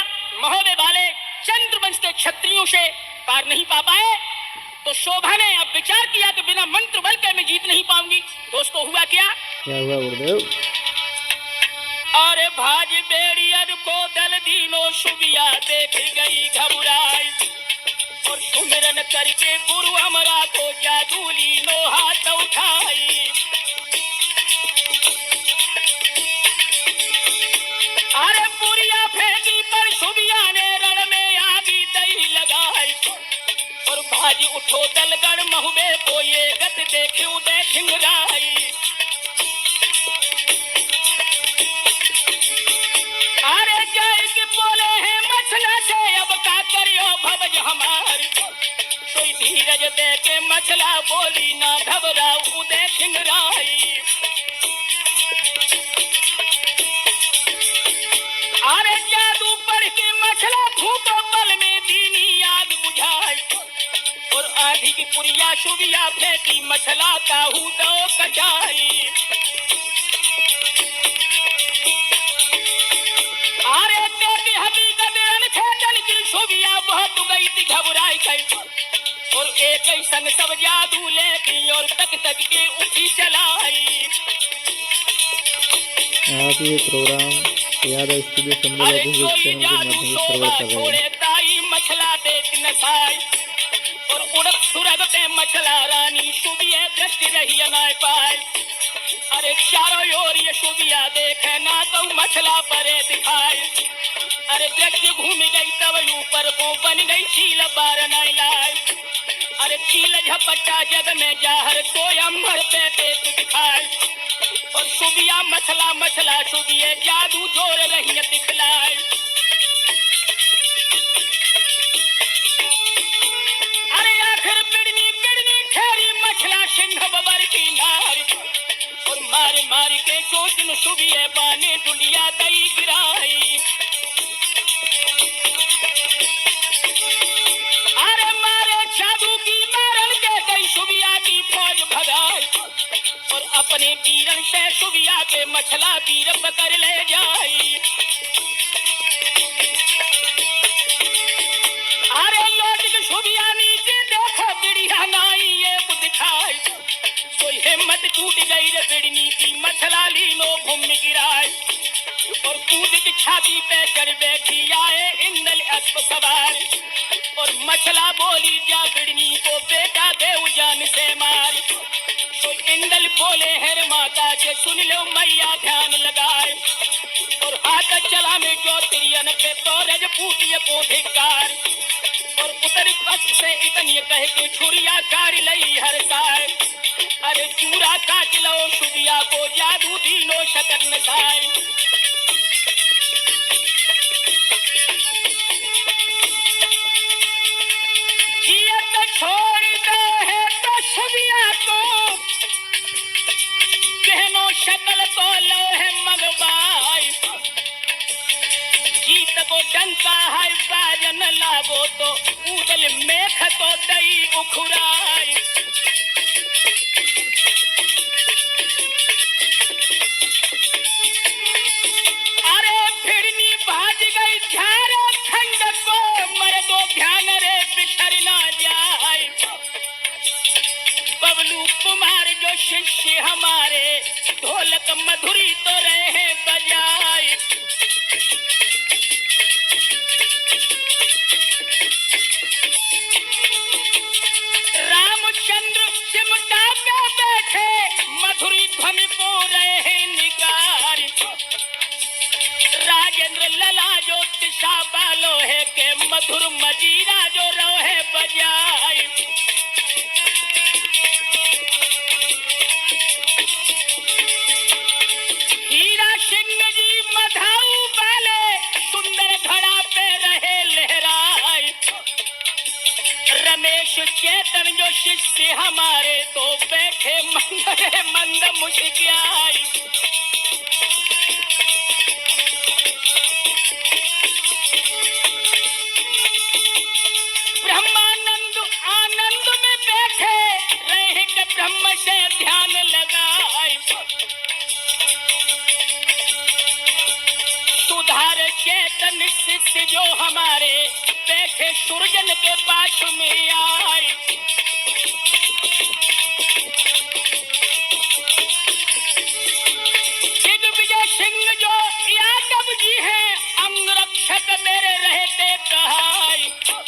महोबे वाले चंद्रवंश के क्षत्रियों से पार नहीं पा पाए, तो शोभा ने अब विचार किया कि बिना मंत्र बल के मैं जीत नहीं पाऊंगी। दोस्तों हुआ क्या हुआ गुरुदेव? अरे भाज बेड़ियन को दल दीनो शुबिया देख गई घबराई, और सुमिरन करके गुरु अमरा को जादूली नो हाथ उठाई, अरे पुरिया फेंकी पर शुबिया ने रण में आगी दही लगाई, और भाजी उठो दलगढ़ महुबे को ये गत देखियो देखिंगराई, अरे जय के बोले हैं मछला से अब का करियो भवज हमार, कोई धीरज दे के मछला बोली ना घबराऊ देखिंगराई, अरे जादू पढ़ के मछला फूको बल में दीनी आग बुझाई, और आधी की पुरिया शुबिया फेंकी मछला काहू दो कचाई, अरे बेटी हकीकत रन थे जल की शुबिया बहुत गई थी घबराई गई, और एक ही संग सब जादू लेती और तक तक के उठी चलाई। आप ये प्रोग्राम याद स्टूडियो संबल चैनल के माध्यम से सर्वे कर रहे हैं। ताई मछला देख नसाई, और उड़क सुरगते मछला रानी शुबिया दृष्टि रही ना पाए, अरे चारों ओर ये शुबिया देखे ना तो मछला परे दिखाए, अरे दृष्टि घूम गई तब ऊपर को बन गई चील बार नहीं लाए, अरे चील झपटा जग में जाहर तो अंबर पे देख दिखाए, और शुबिया मछला मछला शुबिया जादू जोर रही दिखलाए, अरे आखिर बिड़नी बिड़नी ठहरी मछला सिंह बबर की नार, और मार मार के चोचन शुबिया बाने डुलिया दई गिराई, अरे मारे जादू की मारन के गई शुबिया की फौज भगाई, और अपने वीरन से शुबिया के मछला वीर पकड़ ले जाई, अरे लौट के शुबिया नीचे देखो बिड़िया नाई ये दिखाई, कोई हिम्मत टूट गई रे बिड़नी की मछला लीनो घूम गिराई, और कूद की छाती पे चढ़ बैठी आए इंदल अस्प सवार, और मछला बोली जा बिड़नी को बेटा देव जान से मार, तो इंदल बोले हर माता के सुन लो मैया ध्यान लगाए, और हाथ चला में ज्योतिरियन पे तो रजपूतिय को धिक्कार, और उतर पक्ष से इतनी कह के छुरिया कार लई हर सार, अरे चूरा काट लो शुबिया को जादू दीनो शकन नसाए, जियत छोड़ दो है तो शुबिया को कहनो शकल तो लो है मगबाई, जीत को डंका है बाजन लागो तो ऊदल मेख तो दई उखुराई, अरे भिड़नी भाज गई झारखंड को मर्दो ध्यान रे बिखर ना जाए, बबलू कुमार जो शिष्य हमारे ढोलक मधुरी तो रहे बजाए, रामचंद्र सिमटा के बैठे मधुरी ध्वनि को रहे निगार, राजेंद्र लला जो तिशा बालो है के मधुर मजीरा जो रोहे बजाए, शिष्य हमारे तो बैठे मंद मंद मुस्कियाई। ब्रह्मानंद आनंद में बैठे रहे के ब्रह्म से ध्यान लगाए। सुधार चेतन शिष्य जो हमारे बैठे सुरजन के पास